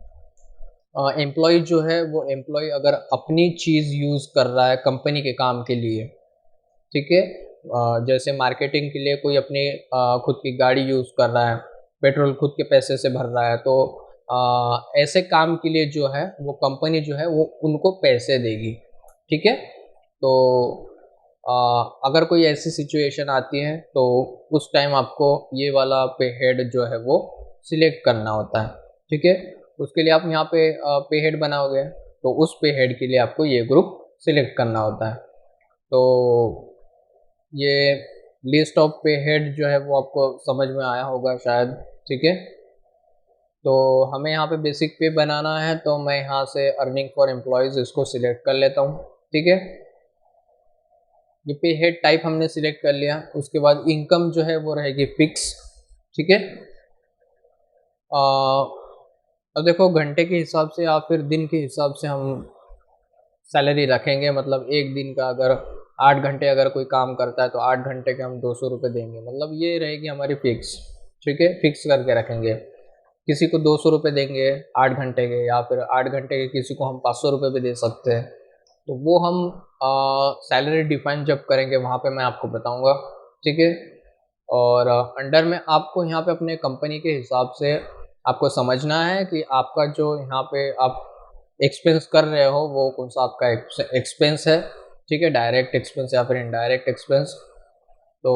S1: एम्प्लॉय जो है वो एम्प्लॉय अगर अपनी चीज़ यूज़ कर रहा है कंपनी के काम के लिए, ठीक है, जैसे मार्केटिंग के लिए कोई अपनी खुद की गाड़ी यूज़ कर रहा है, पेट्रोल खुद के पैसे से भर रहा है, तो ऐसे काम के लिए जो है वो कंपनी जो है वो उनको पैसे देगी, ठीक है। तो अगर कोई ऐसी सिचुएशन आती है तो उस टाइम आपको ये वाला पे हेड जो है वो सिलेक्ट करना होता है, ठीक है। उसके लिए आप यहाँ पे पे हेड बनाओगे, तो उस पे हेड के लिए आपको ये ग्रुप सिलेक्ट करना होता है। तो ये लिस्ट ऑफ पे हेड जो है वो आपको समझ में आया होगा शायद, ठीक है। तो हमें यहाँ पे बेसिक पे बनाना है, तो मैं यहाँ से अर्निंग फॉर एम्प्लॉयज़ इसको सिलेक्ट कर लेता हूँ, ठीक है। ये पे हेड टाइप हमने सिलेक्ट कर लिया। उसके बाद इनकम जो है वो रहेगी फिक्स, ठीक है। अब देखो घंटे के हिसाब से या फिर दिन के हिसाब से हम सैलरी रखेंगे, मतलब एक दिन का अगर 8 घंटे अगर कोई काम करता है तो 8 घंटे के हम 200 रुपये देंगे, मतलब ये रहेगी हमारी फिक्स, ठीक है, फिक्स करके रखेंगे। किसी को 200 रुपये देंगे 8 घंटे के, या फिर 8 घंटे के किसी को हम 500 रुपये भी दे सकते हैं। तो वो हम सैलरी डिफाइन जब करेंगे वहाँ पे मैं आपको बताऊँगा, ठीक है। और अंडर में आपको यहाँ पे अपने कंपनी के हिसाब से आपको समझना है कि आपका जो यहाँ पे आप एक्सपेंस कर रहे हो वो कौन सा आपका एक्सपेंस है, ठीक है, डायरेक्ट एक्सपेंस या फिर इनडायरेक्ट एक्सपेंस। तो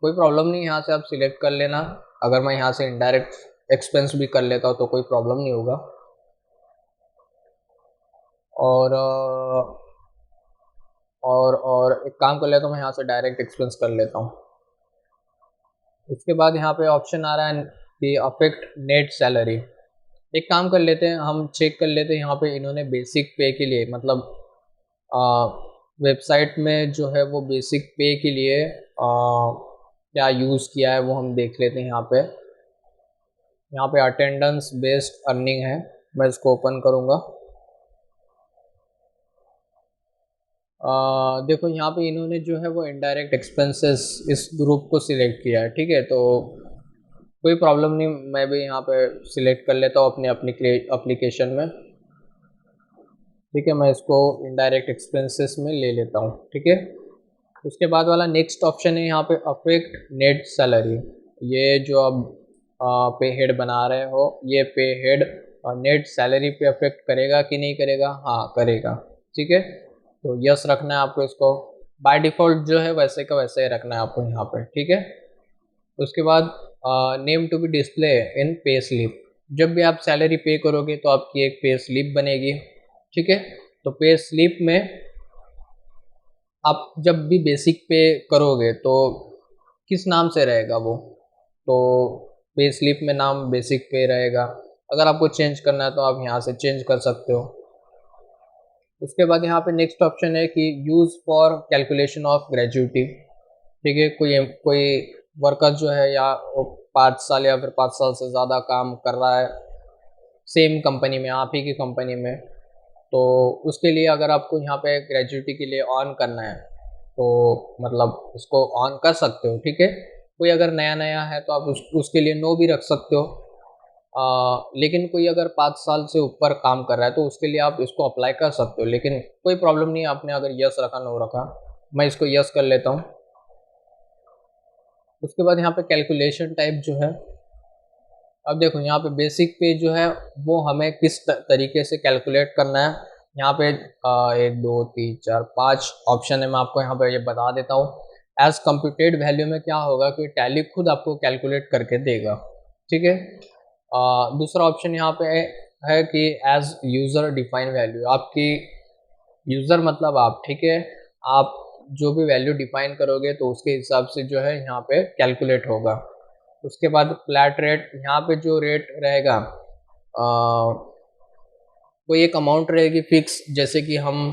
S1: कोई प्रॉब्लम नहीं, यहाँ से आप सिलेक्ट कर लेना। अगर मैं यहाँ से इनडायरेक्ट एक्सपेंस भी कर लेता हूँ तो कोई प्रॉब्लम नहीं होगा। और एक काम कर लेता हूँ, मैं यहाँ से डायरेक्ट एक्सपेंस कर लेता हूँ। उसके बाद यहाँ पे ऑप्शन आ रहा है कि अफेक्ट नेट सैलरी। एक काम कर लेते हैं, हम चेक कर लेते हैं यहाँ पे इन्होंने बेसिक पे के लिए, मतलब वेबसाइट में जो है वो बेसिक पे के लिए क्या यूज़ किया है वो हम देख लेते हैं। यहाँ पे अटेंडेंस बेस्ड अर्निंग है, मैं इसको ओपन करूँगा। देखो यहाँ पे इन्होंने जो है वो इनडायरेक्ट एक्सपेंसेस इस ग्रुप को सिलेक्ट किया है, ठीक है। तो कोई प्रॉब्लम नहीं, मैं भी यहाँ पे सिलेक्ट कर लेता हूँ अपने एप्लीकेशन में, ठीक है। मैं इसको इनडायरेक्ट एक्सपेंसेस में ले लेता हूँ, ठीक है। उसके बाद वाला नेक्स्ट ऑप्शन है यहाँ पे अफेक्ट नेट सैलरी। ये जो अब पे हेड बना रहे हो, ये पे हेड नेट सैलरी पे अफेक्ट करेगा कि नहीं करेगा? हाँ करेगा। ठीक है, तो यस रखना है आपको इसको। बाय डिफ़ॉल्ट जो है वैसे का वैसे ही रखना है आपको यहाँ पे। ठीक है, उसके बाद name to be display in payslip. जब भी आप सैलरी पे करोगे तो आपकी एक पे स्लिप बनेगी। ठीक है, तो पे स्लिप में आप जब भी बेसिक पे करोगे तो किस नाम से रहेगा वो? तो पे स्लिप में नाम बेसिक पे रहेगा। अगर आपको चेंज करना है तो आप यहाँ से चेंज कर सकते हो। उसके बाद यहाँ पे नेक्स्ट ऑप्शन है कि यूज़ फॉर कैलकुलेशन ऑफ ग्रेजुइटी। ठीक है, कोई वर्कर जो है या वो 5 साल या फिर 5 साल से ज़्यादा काम कर रहा है सेम कंपनी में, आप ही की कंपनी में, तो उसके लिए अगर आपको यहाँ पे ग्रेजुइटी के लिए ऑन करना है तो मतलब उसको ऑन कर सकते हो। ठीक है, कोई अगर नया नया है तो आप उसके लिए नो भी रख सकते हो। लेकिन कोई अगर 5 साल से ऊपर काम कर रहा है तो उसके लिए आप इसको अप्लाई कर सकते हो, लेकिन कोई प्रॉब्लम नहीं है आपने अगर यस रखा नो रखा। मैं इसको यस कर लेता हूँ। उसके बाद यहाँ पे कैलकुलेशन टाइप जो है, अब देखो यहाँ पे बेसिक पे जो है वो हमें किस तरीके से कैलकुलेट करना है। यहाँ पे 1 2 3 4 5 ऑप्शन है, मैं आपको यहाँ पे ये बता देता हूँ। एज कंप्यूटेड वैल्यू में क्या होगा कि टैली खुद आपको कैलकुलेट करके देगा। ठीक है, दूसरा ऑप्शन यहाँ पे है कि एज यूज़र डिफाइन वैल्यू, आपकी यूज़र मतलब आप। ठीक है, आप जो भी वैल्यू डिफाइन करोगे तो उसके हिसाब से जो है यहाँ पे कैलकुलेट होगा। उसके बाद फ्लैट रेट, यहाँ पे जो रेट रहेगा कोई एक अमाउंट रहेगी फिक्स, जैसे कि हम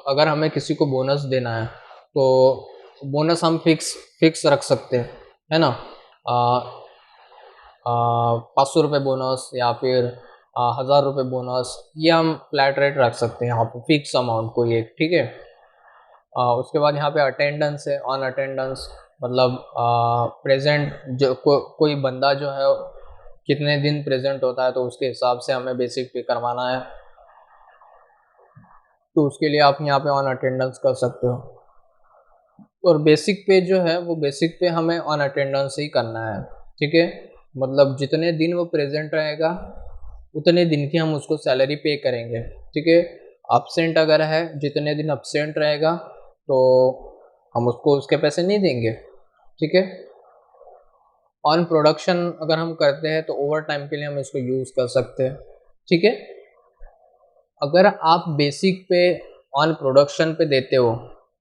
S1: अगर हमें किसी को बोनस देना है तो बोनस हम फिक्स फिक्स रख सकते हैं, है ना? 500 रुपये बोनस या फिर 1000 रुपये बोनस, ये हम फ्लैट रेट रख सकते हैं यहाँ पे, फिक्स अमाउंट कोई एक। ठीक है, उसके बाद यहाँ पे अटेंडेंस है, ऑन अटेंडेंस मतलब प्रेजेंट जो कोई बंदा जो है कितने दिन प्रेजेंट होता है तो उसके हिसाब से हमें बेसिक पे करवाना है, तो उसके लिए आप यहाँ पे ऑन अटेंडेंस कर सकते हो। और बेसिक पे जो है वो बेसिक पे हमें ऑन अटेंडेंस ही करना है। ठीक है, मतलब जितने दिन वो प्रेजेंट रहेगा उतने दिन की हम उसको सैलरी पे करेंगे। ठीक है, अब्सेंट अगर है, जितने दिन अब्सेंट रहेगा तो हम उसको उसके पैसे नहीं देंगे। ठीक है, ऑन प्रोडक्शन अगर हम करते हैं तो ओवर टाइम के लिए हम इसको यूज़ कर सकते हैं। ठीक है, अगर आप बेसिक पे ऑन प्रोडक्शन पे देते हो,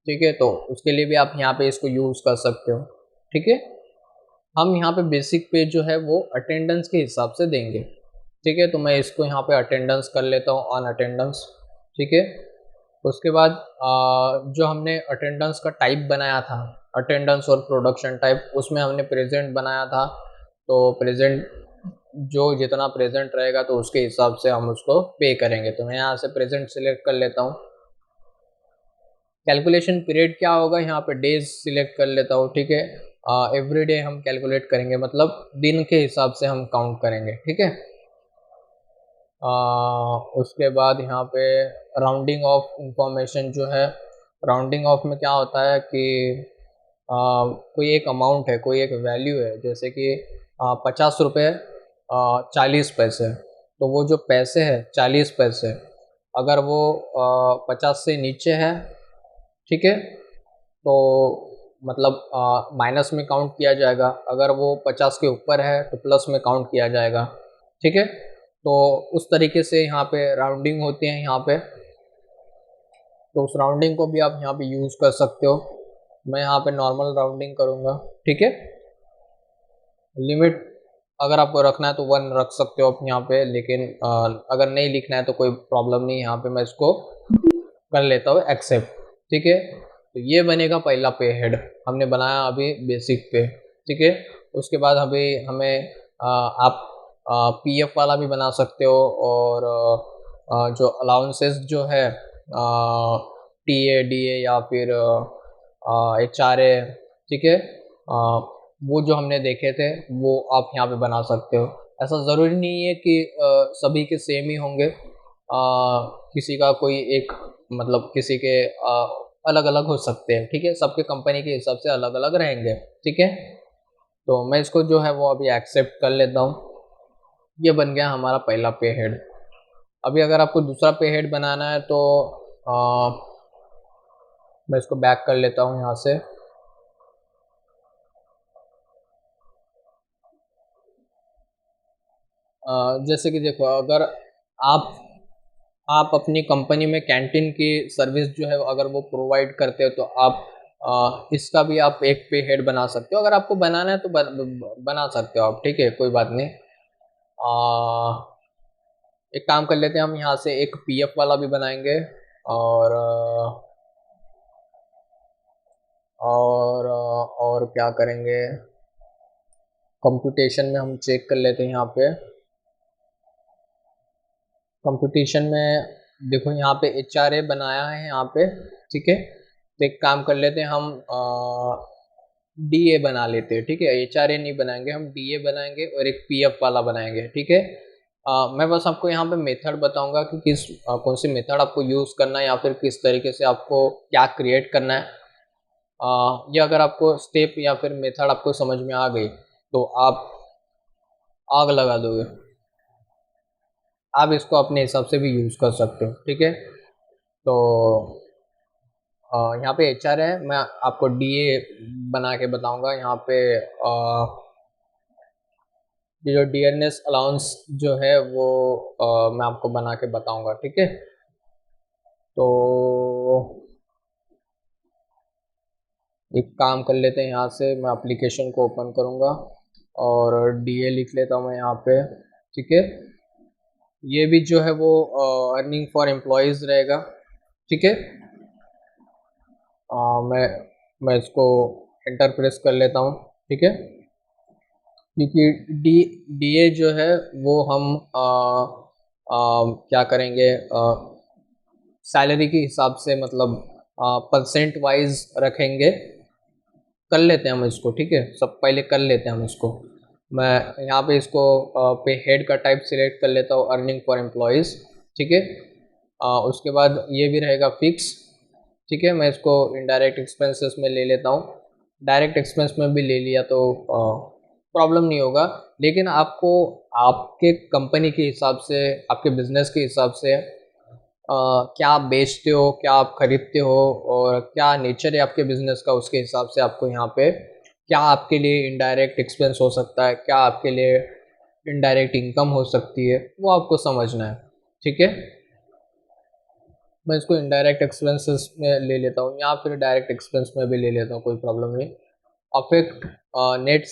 S1: ठीक है, तो उसके लिए भी आप यहाँ पे इसको यूज़ कर सकते हो। ठीक है, हम यहाँ पे बेसिक पे जो है वो अटेंडेंस के हिसाब से देंगे। ठीक है, तो मैं इसको यहाँ पे अटेंडेंस कर लेता हूँ, ऑन अटेंडेंस। ठीक है, उसके बाद जो हमने अटेंडेंस का टाइप बनाया था, अटेंडेंस और प्रोडक्शन टाइप, उसमें हमने प्रेजेंट बनाया था, तो प्रेजेंट जो जितना प्रेजेंट रहेगा तो उसके हिसाब से हम उसको पे करेंगे। तो मैं यहाँ से प्रेजेंट सिलेक्ट कर लेता हूँ। कैलकुलेशन पीरियड क्या होगा, यहाँ पे डेज सिलेक्ट कर लेता हूँ। ठीक है, एवरी डे हम कैलकुलेट करेंगे, मतलब दिन के हिसाब से हम काउंट करेंगे। ठीक है, उसके बाद यहाँ पे राउंडिंग ऑफ इंफॉर्मेशन जो है, राउंडिंग ऑफ में क्या होता है कि कोई एक अमाउंट है, कोई एक वैल्यू है, जैसे कि 50 रुपये 40 पैसे, तो वो जो पैसे है 40 पैसे, अगर वो 50 से नीचे है, ठीक है, तो मतलब माइनस में काउंट किया जाएगा। अगर वो 50 के ऊपर है तो प्लस में काउंट किया जाएगा। ठीक है, तो उस तरीके से यहाँ पे राउंडिंग होती है यहाँ पे, तो उस राउंडिंग को भी आप यहाँ पे यूज़ कर सकते हो। मैं यहाँ पे नॉर्मल राउंडिंग करूँगा। ठीक है, लिमिट अगर आपको रखना है तो 1 रख सकते हो आप यहाँ पे, लेकिन अगर नहीं लिखना है तो कोई प्रॉब्लम नहीं, यहाँ पे मैं इसको कर लेता हूँ एक्सेप्ट। ठीक है, तो ये बनेगा पहला पे हेड, हमने बनाया अभी बेसिक पे। ठीक है, उसके बाद अभी हमें आप पीएफ वाला भी बना सकते हो, और जो अलाउंसेस जो है टीए डीए या फिर एचआरए, ठीक है, वो जो हमने देखे थे वो आप यहाँ पे बना सकते हो। ऐसा ज़रूरी नहीं है कि सभी के सेम ही होंगे, किसी का कोई एक मतलब किसी के अलग अलग हो सकते हैं। ठीक है, सबके कंपनी के हिसाब से अलग अलग रहेंगे। ठीक है, तो मैं इसको जो है वो अभी एक्सेप्ट कर लेता हूँ। ये बन गया हमारा पहला पे हेड। अभी अगर आपको दूसरा पे हेड बनाना है तो मैं इसको बैक कर लेता हूँ यहाँ से। जैसे कि देखो, अगर आप आप अपनी कंपनी में कैंटीन की सर्विस जो है अगर वो प्रोवाइड करते हो तो आप इसका भी आप एक पे हेड बना सकते हो। अगर आपको बनाना है तो बना सकते हो आप, ठीक है, कोई बात नहीं। एक काम कर लेते हैं, हम यहाँ से एक पीएफ वाला भी बनाएंगे। और और क्या करेंगे, कंप्यूटेशन में हम चेक कर लेते हैं यहाँ पे। कंप्यूटेशन में देखो, यहाँ पे HRA बनाया है यहाँ पे, ठीक है। तो एक काम कर लेते हैं, हम DA बना लेते हैं, ठीक है। HRA नहीं बनाएंगे, हम DA बनाएंगे और एक PF वाला बनाएंगे, ठीक है। मैं बस आपको यहाँ पे मेथड बताऊंगा कि कौन सी मेथड आपको यूज़ करना है या फिर किस तरीके से आपको क्या क्रिएट करना है। ये अगर आपको स्टेप या फिर मेथड आपको समझ में आ गई तो आप आग लगा दोगे। आप इसको अपने हिसाब से भी यूज़ कर सकते हो, ठीक है। तो यहाँ पे HR है, मैं आपको DA बना के बताऊंगा यहाँ पे। ये जो डियरनेस अलाउंस जो है वो मैं आपको बना के बताऊंगा, ठीक है। तो एक काम कर लेते हैं, यहाँ से मैं एप्लीकेशन को ओपन करूँगा और DA लिख लेता हूँ मैं यहाँ पे, ठीक है। ये भी जो है वो अर्निंग फॉर एम्प्लॉयज़ रहेगा, ठीक है। मैं इसको एंटर प्रेस कर लेता हूँ, ठीक है। क्योंकि DA जो है वो हम क्या करेंगे, सैलरी के हिसाब से, मतलब परसेंट वाइज रखेंगे। कर लेते हैं हम इसको, ठीक है, सब पहले कर लेते हैं हम इसको। मैं यहाँ पे इसको पे हेड का टाइप सिलेक्ट कर लेता हूँ, अर्निंग फॉर एम्प्लॉयज़, ठीक है। उसके बाद ये भी रहेगा फिक्स, ठीक है। मैं इसको इनडायरेक्ट एक्सपेंसेस में ले लेता हूँ। डायरेक्ट एक्सपेंस में भी ले लिया तो प्रॉब्लम नहीं होगा, लेकिन आपको आपके कंपनी के हिसाब से, आपके बिजनेस के हिसाब से क्या आप बेचते हो, क्या आप खरीदते हो और क्या नेचर है आपके बिजनेस का, उसके हिसाब से आपको यहाँ पे क्या आपके लिए इनडायरेक्ट एक्सपेंस हो सकता है, क्या आपके लिए इनडायरेक्ट इनकम हो सकती है, वो आपको समझना है, ठीक है। मैं इसको इनडायरेक्ट एक्सपेंसेस में ले लेता हूँ या फिर डायरेक्ट एक्सपेंस में भी ले लेता हूँ, कोई प्रॉब्लम नहीं। अफेक्ट नेट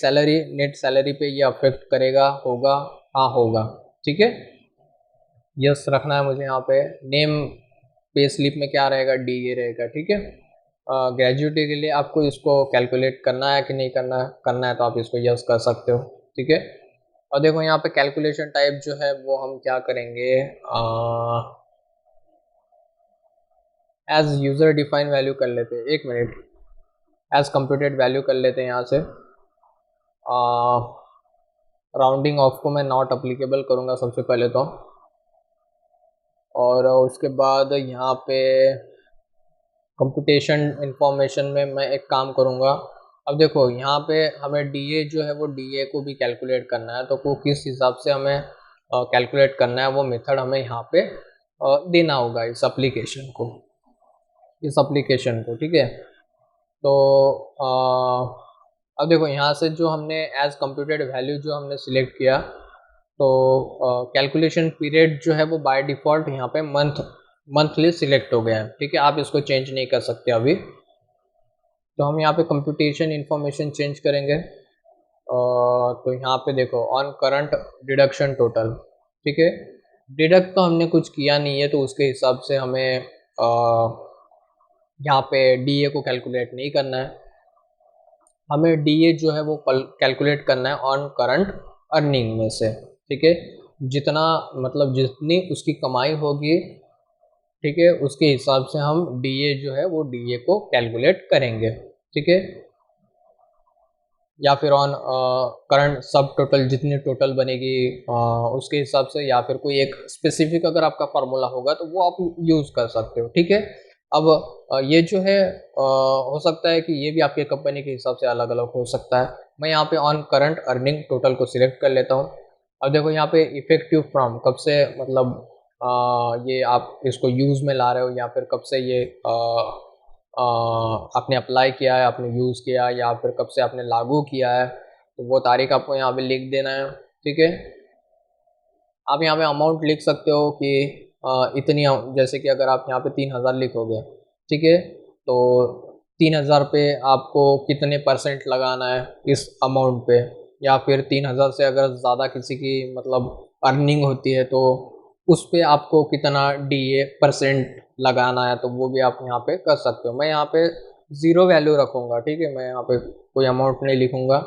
S1: सैलरी पे ये अफेक्ट करेगा, होगा, हाँ होगा, ठीक है। यस रखना है मुझे यहाँ पे। नेम पे स्लिप में क्या रहेगा, DA रहेगा, ठीक है। ग्रेजुएटी के लिए आपको इसको कैलकुलेट करना है कि नहीं करना है तो आप इसको यस कर सकते हो, ठीक है। और देखो यहाँ पे कैलकुलेशन टाइप जो है वो हम क्या करेंगे, एज यूज़र डिफाइन वैल्यू कर लेते हैं, एक मिनट, एज कंप्यूटेड वैल्यू कर लेते हैं यहाँ से। राउंडिंग ऑफ को मैं नॉट अप्लीकेबल करूँगा सबसे पहले तो, और उसके बाद यहाँ पे कंप्यूटेशन इंफॉर्मेशन में मैं एक काम करूँगा। अब देखो यहाँ पे हमें DA जो है वो DA को भी कैलकुलेट करना है, तो वो किस हिसाब से हमें कैलकुलेट करना है वो मेथड हमें यहाँ पे देना होगा इस एप्लीकेशन को, ठीक है। तो अब देखो यहाँ से जो हमने एज कंप्यूटेड वैल्यू जो हमने सिलेक्ट किया, तो कैलकुलेशन पीरियड जो है वो बाय डिफ़ॉल्ट यहाँ पे मंथली सिलेक्ट हो गया है, ठीक है। आप इसको चेंज नहीं कर सकते अभी। तो हम यहाँ पे कंप्यूटेशन इंफॉर्मेशन चेंज करेंगे। तो यहाँ पे देखो ऑन करंट डिडक्शन टोटल, ठीक है। डिडक्ट तो हमने कुछ किया नहीं है, तो उसके हिसाब से हमें यहाँ पे DA को कैलकुलेट नहीं करना है। हमें DA जो है वो कैलकुलेट करना है ऑन करंट अर्निंग में से, ठीक है। जितना, मतलब जितनी उसकी कमाई होगी, ठीक है, उसके हिसाब से हम DA जो है वो DA को कैलकुलेट करेंगे, ठीक है। या फिर ऑन करंट सब टोटल, जितनी टोटल बनेगी उसके हिसाब से, या फिर कोई एक स्पेसिफिक अगर आपका फार्मूला होगा तो वो आप यूज़ कर सकते हो, ठीक है। अब ये जो है हो सकता है कि ये भी आपके कंपनी के हिसाब से अलग अलग हो सकता है। मैं यहाँ पे ऑन करंट अर्निंग टोटल को सिलेक्ट कर लेता हूँ। अब देखो यहाँ पे इफेक्टिव फ्रॉम, कब से मतलब ये आप इसको यूज़ में ला रहे हो, या फिर कब से ये आपने अप्लाई किया है, आपने यूज़ किया, या फिर कब से आपने लागू किया है, तो वो तारीख आपको यहाँ पे लिख देना है। ठीक है, आप यहाँ पे अमाउंट लिख सकते हो कि इतनी, जैसे कि अगर आप यहाँ पे 3000 लिखोगे, ठीक है, तो 3000 पे आपको कितने परसेंट लगाना है इस अमाउंट पे, या फिर 3000 से अगर ज़्यादा किसी की मतलब अर्निंग होती है तो उस पे आपको कितना डीए परसेंट लगाना है, तो वो भी आप यहाँ पे कर सकते हो। मैं यहाँ पे ज़ीरो वैल्यू रखूँगा, ठीक है, मैं यहाँ पे कोई अमाउंट नहीं लिखूँगा,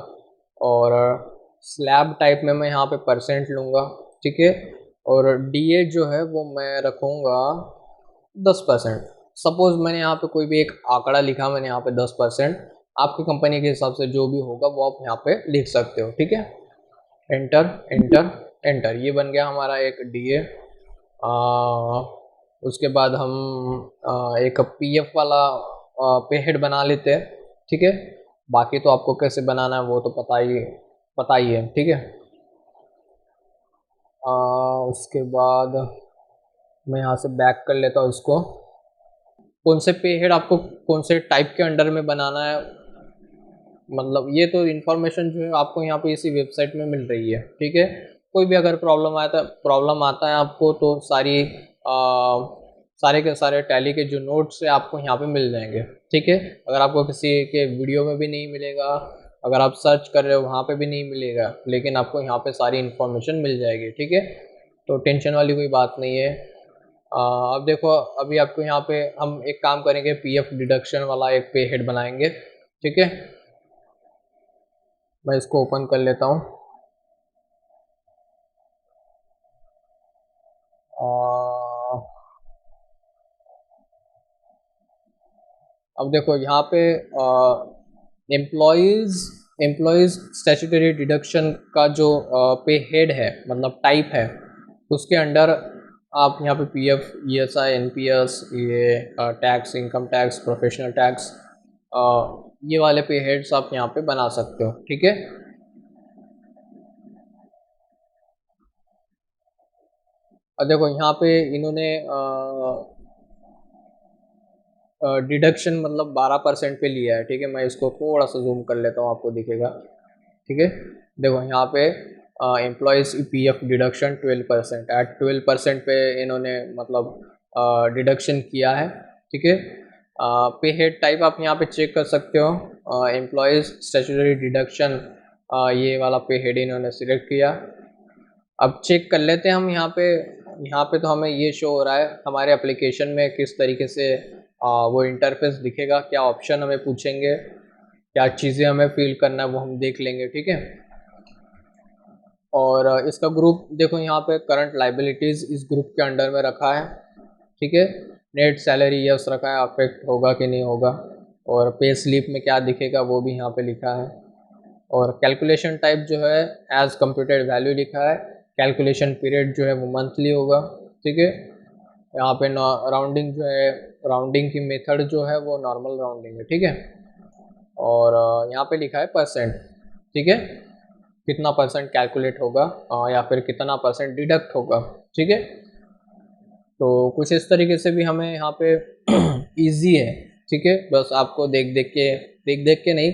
S1: और स्लैब टाइप में मैं यहाँ पे परसेंट लूँगा, ठीक है, और डीए जो है वो मैं रखूँगा 10%। सपोज़ मैंने यहाँ पे कोई भी एक आंकड़ा लिखा, मैंने यहाँ पे 10%, आपकी कंपनी के हिसाब से जो भी होगा वो आप यहाँ पे लिख सकते हो। ठीक है, एंटर एंटर एंटर, ये बन गया हमारा एक डीए। उसके बाद हम एक पीएफ वाला पे हेड बना लेते हैं। ठीक है, बाकी तो आपको कैसे बनाना है वो तो पता ही है। ठीक है, उसके बाद मैं यहाँ से बैक कर लेता हूँ इसको। कौन से पे हेड आपको कौन से टाइप के अंडर में बनाना है, मतलब ये तो इन्फॉर्मेशन जो है आपको यहाँ पे इसी वेबसाइट में मिल रही है। ठीक है, कोई भी अगर प्रॉब्लम आता है आपको, तो सारे के सारे टैली के जो नोट्स है आपको यहाँ पे मिल जाएंगे। ठीक है, अगर आपको किसी के वीडियो में भी नहीं मिलेगा, अगर आप सर्च कर रहे हो वहाँ पे भी नहीं मिलेगा, लेकिन आपको यहाँ पे सारी इन्फॉर्मेशन मिल जाएगी। ठीक है, तो टेंशन वाली कोई बात नहीं है। अब देखो, अभी आपको यहाँ पे हम एक काम करेंगे, पीएफ डिडक्शन वाला एक पे हेड बनाएंगे। ठीक है, मैं इसको ओपन कर लेता हूँ। अब देखो यहाँ पे एम्प्लॉयज़ एम्प्लॉयज़ स्टैट्यूटरी डिडक्शन का जो पे हेड है, मतलब टाइप है, उसके अंडर आप यहाँ पे पीएफ, ईएसआई, एनपीएस, ये tax, income tax, professional tax, ये वाले पे हेड्स आप यहाँ पे बना सकते हो। ठीक है, और देखो यहाँ पे इन्होंने डिडक्शन मतलब 12% पे लिया है। ठीक है, मैं इसको थोड़ा सा जूम कर लेता हूँ, आपको दिखेगा। ठीक है, देखो यहाँ पे employees P F deduction 12%, at 12% पे इन्होंने मतलब डिडक्शन किया है। ठीक है, पे हेड टाइप आप यहाँ पे चेक कर सकते हो, एम्प्लॉयज़ स्टैट्यूटरी डिडक्शन, ये वाला पे हेड इन्होंने सिलेक्ट किया। अब चेक कर लेते हैं हम यहाँ पे तो हमें ये शो हो रहा है हमारे एप्लीकेशन में किस तरीके से वो इंटरफेस दिखेगा, क्या ऑप्शन हमें पूछेंगे, क्या चीज़ें हमें फिल करना है वो हम देख लेंगे। ठीक है, और इसका ग्रुप देखो यहाँ पे करंट लाइबिलिटीज़ इस ग्रुप के अंडर में रखा है। ठीक है, नेट सैलरी यस रखा है, अफेक्ट होगा कि नहीं होगा, और पे स्लिप में क्या दिखेगा वो भी यहाँ पे लिखा है, और कैलकुलेशन टाइप जो है एज कंप्यूटेड वैल्यू लिखा है, कैलकुलेशन पीरियड जो है वो मंथली होगा। ठीक है, यहाँ पे राउंडिंग जो है, राउंडिंग की मेथड जो है वो नॉर्मल राउंडिंग है। ठीक है, और यहाँ पे लिखा है परसेंट। ठीक है, कितना परसेंट कैलकुलेट होगा, या फिर कितना परसेंट डिडक्ट होगा। ठीक है, तो कुछ इस तरीके से भी हमें यहाँ पे इजी है। ठीक है, बस आपको देख देख के नहीं,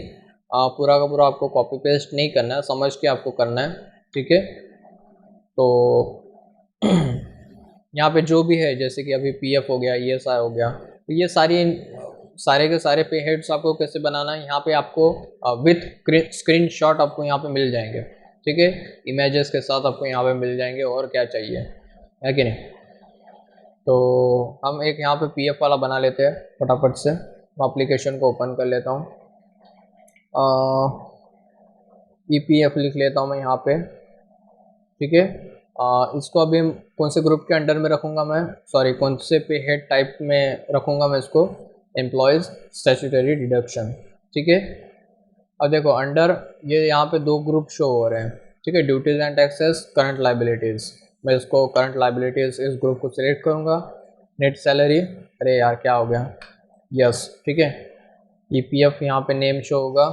S1: पूरा का पूरा आपको कॉपी पेस्ट नहीं करना है, समझ के आपको करना है। ठीक है, तो यहाँ पे जो भी है, जैसे कि अभी पीएफ हो गया, ईएसआई हो गया, तो ये सारे के सारे पे हेड्स आपको कैसे बनाना है, यहाँ पे आपको विथ स्क्रीनशॉट आपको यहाँ पे मिल जाएंगे। ठीक है, इमेजेस के साथ आपको यहाँ पे मिल जाएंगे, और क्या चाहिए, है कि नहीं। तो हम एक यहाँ पे पीएफ वाला बना लेते हैं फटाफट से। मैं एप्लीकेशन को ओपन कर लेता हूँ, ईपीएफ लिख लेता हूँ मैं यहाँ पे। ठीक है, इसको अभी कौन से ग्रुप के अंडर में रखूँगा मैं, सॉरी कौन से पे हेड टाइप में रखूँगा मैं इसको, एम्प्लॉयज़ स्टैट्यूटरी डिडक्शन। ठीक है, अब देखो अंडर ये यहाँ पे दो ग्रुप शो हो रहे हैं। ठीक है, duties and taxes, current liabilities, मैं इसको करंट लाइबिलिटीज़ इस ग्रुप को सिलेक्ट करूँगा। नेट सैलरी, अरे यार क्या हो गया, यस। ठीक है, ईपीएफ यहाँ पे नेम शो होगा,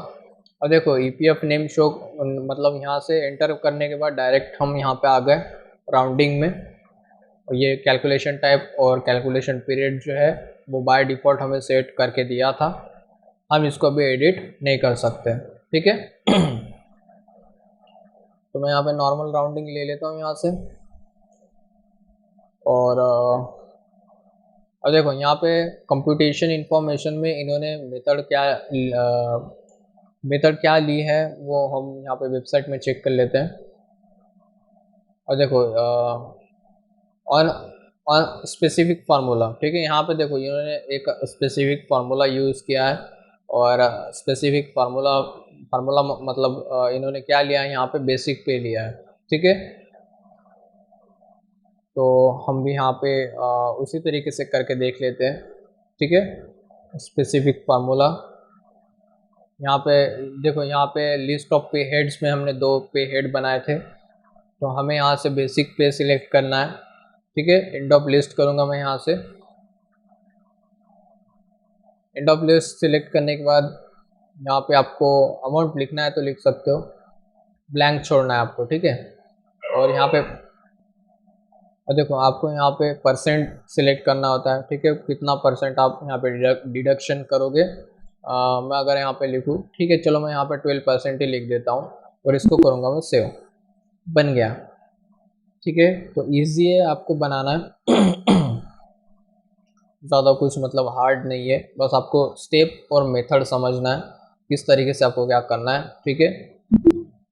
S1: और देखो ईपीएफ नेम शो, मतलब यहाँ से एंटर करने के बाद डायरेक्ट हम यहाँ पे आ गए राउंडिंग में। और ये कैलकुलेशन टाइप और कैलकुलेशन पीरियड जो है वो बाय डिफ़ॉल्ट हमें सेट करके दिया था, हम इसको भी एडिट नहीं कर सकते, ठीक है। तो मैं यहाँ पे नॉर्मल राउंडिंग ले लेता हूँ यहाँ से। और अब देखो यहाँ पे कंप्यूटेशन इंफॉर्मेशन में इन्होंने मेथड क्या ली है वो हम यहाँ पे वेबसाइट में चेक कर लेते हैं। और देखो ऑन ऑन स्पेसिफिक फार्मूला, ठीक है। यहाँ पे देखो इन्होंने एक स्पेसिफिक फार्मूला यूज़ किया है। और स्पेसिफिक फार्मूला फार्मूला मतलब इन्होंने क्या लिया है, यहाँ पे बेसिक पे लिया है, ठीक है। तो हम भी यहाँ पे उसी तरीके से करके देख लेते हैं, ठीक है। स्पेसिफिक फार्मूला यहाँ पे देखो, यहाँ पे लिस्ट ऑफ पे हेड्स में हमने 2 पे हेड बनाए थे, तो हमें यहाँ से बेसिक पे सिलेक्ट करना है, ठीक है। एंड ऑफ लिस्ट करूँगा मैं यहाँ से। एंड ऑफ लिस्ट सिलेक्ट करने के बाद यहाँ पे आपको अमाउंट लिखना है तो लिख सकते हो, ब्लैंक छोड़ना है आपको, ठीक है। और यहाँ पे और देखो आपको यहाँ पे परसेंट सिलेक्ट करना होता है, ठीक है, कितना परसेंट आप यहाँ पे डिडक्शन करोगे। मैं अगर यहाँ पे लिखूँ, ठीक है, चलो मैं यहाँ पे 12% ही लिख देता हूँ और इसको करूँगा मैं सेव। बन गया, ठीक है। तो ईजी है आपको बनाना है ज़्यादा कुछ मतलब हार्ड नहीं है, बस आपको स्टेप और मेथड समझना है किस तरीके से आपको क्या करना है, ठीक है।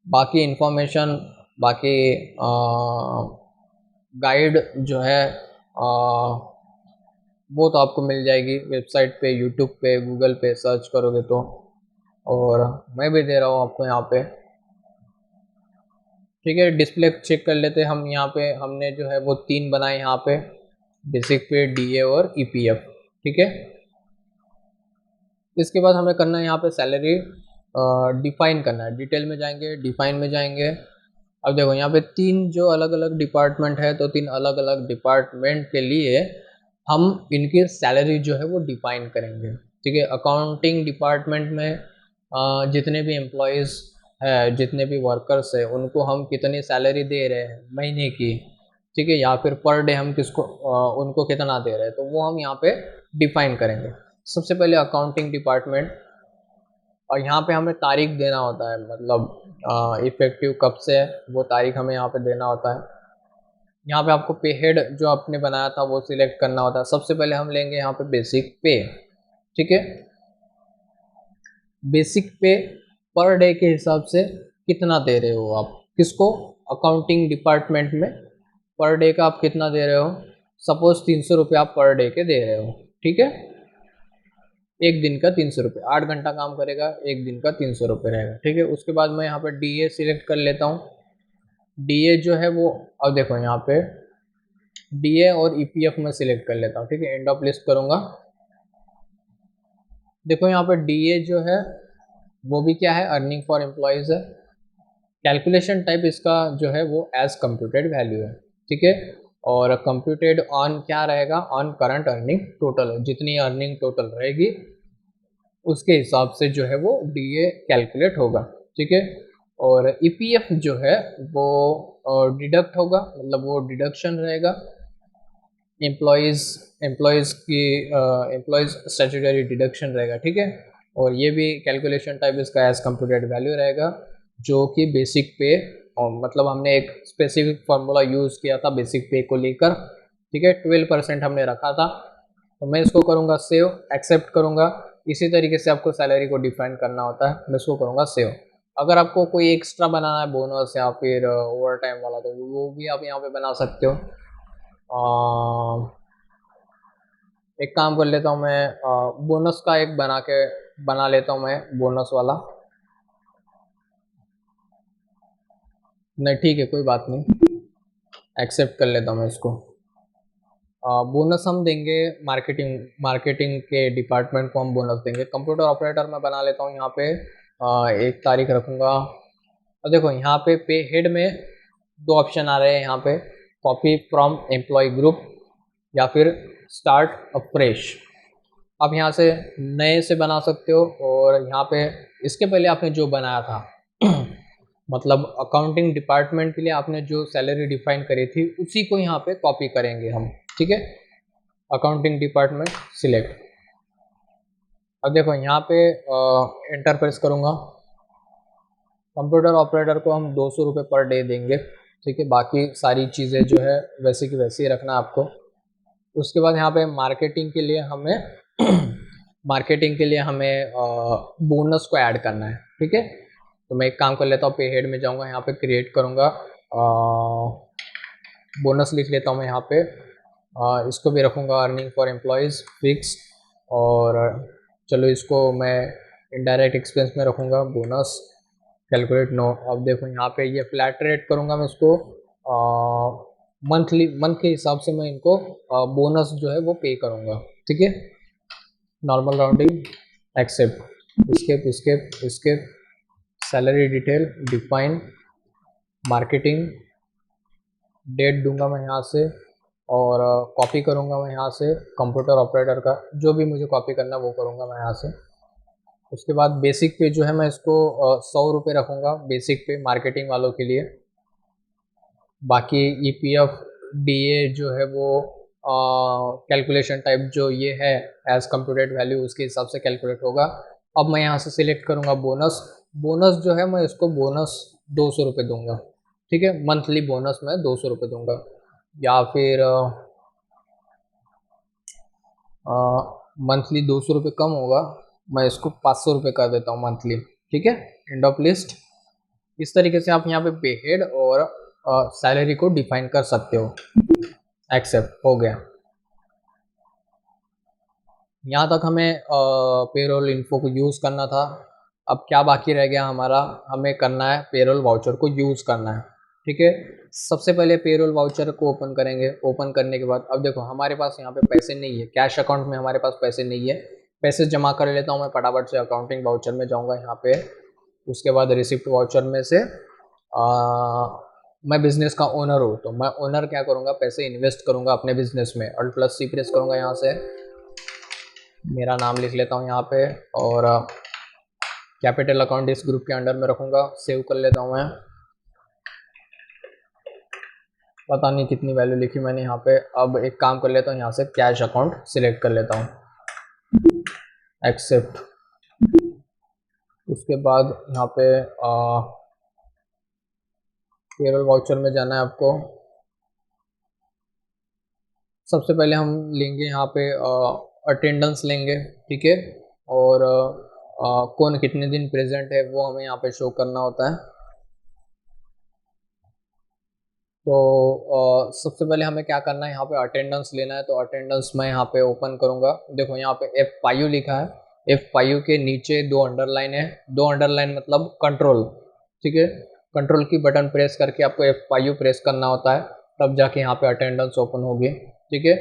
S1: बाकी इन्फॉर्मेशन, बाकी गाइड जो है वो तो आपको मिल जाएगी वेबसाइट पे, यूट्यूब पे, गूगल पे सर्च करोगे तो। और मैं भी दे रहा हूँ आपको यहाँ पे, ठीक है। डिस्प्ले चेक कर लेते हैं हम। यहाँ पे हमने जो है वो 3 बनाए यहाँ पे, बेसिक पे, डीए और ईपीएफ, ठीक है। इसके बाद हमें करना है यहाँ पे सैलरी डिफाइन करना है। डिटेल में जाएंगे, डिफाइन में जाएंगे। अब देखो यहाँ पे 3 जो अलग अलग डिपार्टमेंट है, तो 3 अलग अलग डिपार्टमेंट के लिए हम इनकी सैलरी जो है वो डिफाइन करेंगे, ठीक है। अकाउंटिंग डिपार्टमेंट में जितने भी एम्प्लॉयज़ है, जितने भी वर्कर्स है, उनको हम कितनी सैलरी दे रहे हैं महीने की, ठीक है, या फिर पर डे हम किसको उनको कितना दे रहे हैं, तो वो हम यहाँ पे डिफाइन करेंगे। सबसे पहले अकाउंटिंग डिपार्टमेंट, और यहाँ पे हमें तारीख देना होता है, मतलब इफ़ेक्टिव कब से है वो तारीख हमें यहाँ पे देना होता है। यहाँ पे आपको पे हेड जो आपने बनाया था वो सिलेक्ट करना होता है। सबसे पहले हम लेंगे यहाँ पे बेसिक पे, ठीक है। बेसिक पे पर डे के हिसाब से कितना दे रहे हो आप किसको, अकाउंटिंग डिपार्टमेंट में पर डे का आप कितना दे रहे हो। सपोज 300 रुपये आप पर डे के दे रहे हो, ठीक है। एक दिन का 300 रुपये, 8 घंटा काम करेगा, एक दिन का 300 रुपये रहेगा, ठीक है। उसके बाद मैं यहाँ पर डीए सिलेक्ट कर लेता हूँ। डीए जो है वो, अब देखो यहाँ पे डीए और ईपीएफ में सिलेक्ट कर लेता हूँ, ठीक है। एंड ऑफ लिस्ट करूँगा। देखो यहाँ पे डीए जो है वो भी क्या है, अर्निंग फॉर एम्प्लॉयज़ है। कैलकुलेशन टाइप इसका जो है वो एज कंप्यूटेड वैल्यू है, ठीक है। और कंप्यूटेड ऑन क्या रहेगा, ऑन करंट अर्निंग टोटल, जितनी अर्निंग टोटल रहेगी उसके हिसाब से जो है वो डीए कैलकुलेट होगा, ठीक है। और ईपीएफ जो है वो डिडक्ट होगा, मतलब वो डिडक्शन रहेगा एम्प्लॉयज़ एम्प्लॉयज़ की एम्प्लॉयज़ स्टैट्यूटरी डिडक्शन रहेगा, ठीक है। और ये भी कैलकुलेशन टाइप इसका एज कंप्यूटेड वैल्यू रहेगा, जो कि बेसिक पे, और मतलब हमने एक स्पेसिफिक फार्मूला यूज़ किया था बेसिक पे को लेकर, ठीक है। 12% हमने रखा था। तो मैं इसको करूँगा सेव, एक्सेप्ट करूँगा। इसी तरीके से आपको सैलरी को डिफाइन करना होता है। मैं इसको करूँगा सेव। अगर आपको कोई एक्स्ट्रा बनाना है, बोनस या फिर ओवर टाइम वाला, तो वो भी आप यहाँ पे बना सकते हो। एक काम कर लेता हूँ मैं, बोनस का एक बना लेता हूँ मैं, बोनस वाला। नहीं, ठीक है, कोई बात नहीं, एक्सेप्ट कर लेता हूँ मैं इसको। बोनस हम देंगे मार्केटिंग मार्केटिंग के डिपार्टमेंट को हम बोनस देंगे। कंप्यूटर ऑपरेटर मैं बना लेता हूँ यहाँ पे, एक तारीख रखूँगा। और देखो यहाँ पे हेड में 2 ऑप्शन आ रहे हैं यहाँ पे, कॉपी फ्रॉम एम्प्लॉय ग्रुप या फिर स्टार्ट अ फ्रेश। आप यहाँ से नए से बना सकते हो, और यहाँ पे इसके पहले आपने जो बनाया था मतलब अकाउंटिंग डिपार्टमेंट के लिए आपने जो सैलरी डिफाइन करी थी उसी को यहाँ पे कॉपी करेंगे हम, ठीक है। Accounting department select. अब देखो यहाँ पे एंटर प्रेस करूँगा। कंप्यूटर ऑपरेटर को हम 200 रुपये पर डे देंगे, ठीक है। बाकी सारी चीज़ें जो है वैसे की वैसे ही रखना आपको। उसके बाद यहाँ पे मार्केटिंग के लिए हमें मार्केटिंग के लिए हमें बोनस को ऐड करना है, ठीक है। तो मैं एक काम कर लेता हूँ, पे हेड में जाऊँगा, यहाँ पे क्रिएट करूँगा, बोनस लिख लेता हूँ मैं यहाँ पे। इसको भी रखूँगा अर्निंग फॉर एम्प्लॉयज़ फिक्स, और चलो इसको मैं इनडायरेक्ट एक्सपेंस में रखूँगा बोनस कैलकुलेट नो। अब देखो यहाँ पे ये फ्लैट रेट करूँगा मैं इसको, मंथ के हिसाब से मैं इनको बोनस जो है वो पे करूँगा, ठीक है। Normal rounding accept, escape escape escape, salary detail define, marketing date दूंगा मैं यहाँ से, और कॉपी करूँगा मैं यहाँ से कंप्यूटर ऑपरेटर का, जो भी मुझे कॉपी करना वो करूँगा मैं यहाँ से। उसके बाद बेसिक पे जो है मैं इसको 100 रुपये रखूँगा बेसिक पे मार्केटिंग वालों के लिए। बाकी EPF DA जो है वो कैलकुलेशन टाइप जो ये है एज कंप्यूटेड वैल्यू उसके हिसाब से कैलकुलेट होगा। अब मैं यहाँ से सिलेक्ट करूँगा बोनस। बोनस जो है मैं इसको बोनस 200 रुपये दूँगा, ठीक है। मंथली बोनस मैं 200 रुपये दूँगा, या फिर मंथली 200 रुपये कम होगा, मैं इसको 500 रुपये कर देता हूँ मंथली, ठीक है। End of list. इस तरीके से आप यहाँ पे पे हेड और सैलरी को डिफाइन कर सकते हो। एक्सेप्ट हो गया। यहाँ तक हमें पेरोल इन्फो को यूज़ करना था। अब क्या बाकी रह गया हमारा, हमें करना है पेरोल वाउचर को यूज़ करना है, ठीक है। सबसे पहले पेरोल वाउचर को ओपन करेंगे। ओपन करने के बाद अब देखो हमारे पास यहाँ पे पैसे नहीं है, कैश अकाउंट में हमारे पास पैसे नहीं है। पैसे जमा कर लेता हूँ मैं फटाफट से, अकाउंटिंग वाउचर में जाऊँगा यहाँ पे। उसके बाद रिसिप्ट वाउचर में से मैं बिजनेस का ओनर हूँ, तो मैं ओनर क्या करूँगा, पैसे इन्वेस्ट करूँगा अपने बिजनेस में। Alt+C प्रेस करूँगा, यहाँ से मेरा नाम लिख लेता हूँ यहाँ पे, और कैपिटल अकाउंट इस ग्रुप के अंडर में रखूँगा। सेव कर लेता हूँ मैं। पता नहीं कितनी वैल्यू लिखी मैंने यहाँ पे। अब एक काम कर लेता हूँ, यहाँ से कैश अकाउंट सिलेक्ट कर लेता हूँ, एक्सेप्ट। उसके बाद यहाँ पे पेरोल वाउचर में जाना है आपको। सबसे पहले हम लेंगे यहाँ पे अटेंडेंस लेंगे, ठीक है। और कौन कितने दिन प्रेजेंट है वो हमें यहाँ पे शो करना होता है। तो सबसे पहले हमें क्या करना है, यहाँ पे अटेंडेंस लेना है। तो अटेंडेंस मैं यहाँ पे ओपन करूँगा। देखो यहाँ पे F5 लिखा है। F5 के नीचे 2 अंडरलाइन है। 2 अंडरलाइन मतलब कंट्रोल, ठीक है। कंट्रोल की बटन प्रेस करके आपको F5 प्रेस करना होता है, तब जाके यहाँ पे अटेंडेंस ओपन होगी, ठीक है।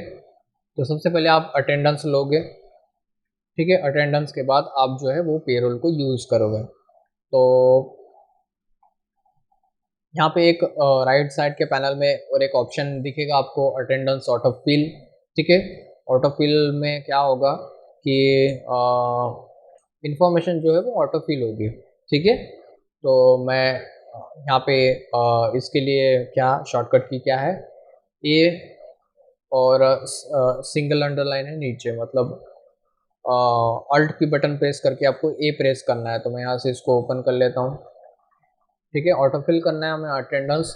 S1: तो सबसे पहले आप अटेंडेंस लोगे, ठीक है। अटेंडेंस के बाद आप जो है वो पेरोल को यूज़ करोगे। तो यहाँ पे एक राइट साइड के पैनल में और एक ऑप्शन दिखेगा आपको, अटेंडेंस ऑटो फिल, ठीक है। ऑटो फिल में क्या होगा कि इंफॉर्मेशन जो है वो ऑटो फिल होगी, ठीक है। तो मैं यहाँ पे इसके लिए क्या शॉर्टकट की क्या है, ए और सिंगल अंडरलाइन है नीचे, मतलब अल्ट की बटन प्रेस करके आपको ए प्रेस करना है। तो मैं यहाँ से इसको ओपन कर लेता हूँ, ठीक है। ऑटोफिल करना है हमें अटेंडेंस।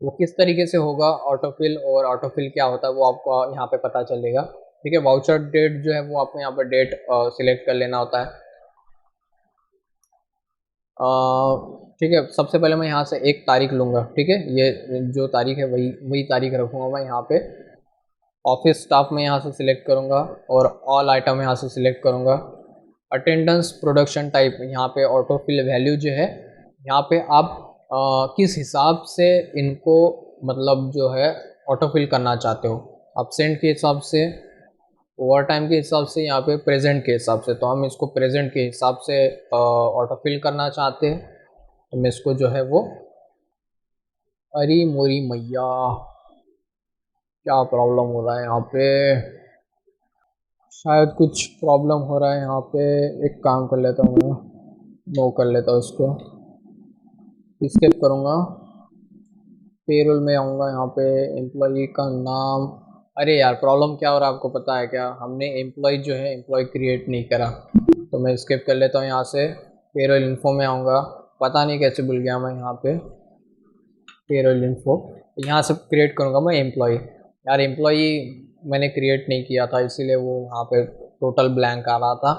S1: वो किस तरीके से होगा ऑटोफिल, और ऑटोफिल क्या होता है वो आपको यहाँ पे पता चलेगा, ठीक है। वाउचर डेट जो है वो आपको यहाँ पर डेट सिलेक्ट कर लेना होता है, ठीक है। सबसे पहले मैं यहाँ से एक तारीख लूँगा, ठीक है। ये जो तारीख है वही वही तारीख रखूँगा मैं यहाँ पे। ऑफिस स्टाफ में यहाँ से सिलेक्ट करूँगा, और ऑल आइटम यहाँ से सिलेक्ट करूँगा। अटेंडेंस प्रोडक्शन टाइप यहाँ पे ऑटोफिल वैल्यू जो है, यहाँ पे आप किस हिसाब से इनको मतलब जो है ऑटोफिल करना चाहते हो, अपसेंट के हिसाब से, ओवर टाइम के हिसाब से, यहाँ पे प्रेजेंट के हिसाब से। तो हम इसको प्रेजेंट के हिसाब से ऑटोफिल करना चाहते हैं। तो मैं इसको जो है वो, अरे मोरी मैया क्या प्रॉब्लम हो रहा है यहाँ पे। शायद कुछ प्रॉब्लम हो रहा है यहाँ पे। एक काम कर लेता हूँ मैं, नो कर लेता हूँ इसको, स्किप करूँगा। पेरोल में आऊँगा, यहाँ पे एम्प्लॉई का नाम। अरे यार, प्रॉब्लम क्या हो रहा है आपको पता है क्या? हमने एम्प्लॉय जो है एम्प्लॉय क्रिएट नहीं करा। तो मैं स्किप कर लेता हूँ यहाँ से। पेरोल इन्फो में आऊँगा, पता नहीं कैसे भूल गया मैं यहाँ पे। पेरोल इन्फो यहाँ से क्रिएट करूँगा मैं एम्प्लॉय। यार एम्प्लॉय मैंने क्रिएट नहीं किया था, इसीलिए वो यहाँ पे टोटल ब्लैंक आ रहा था।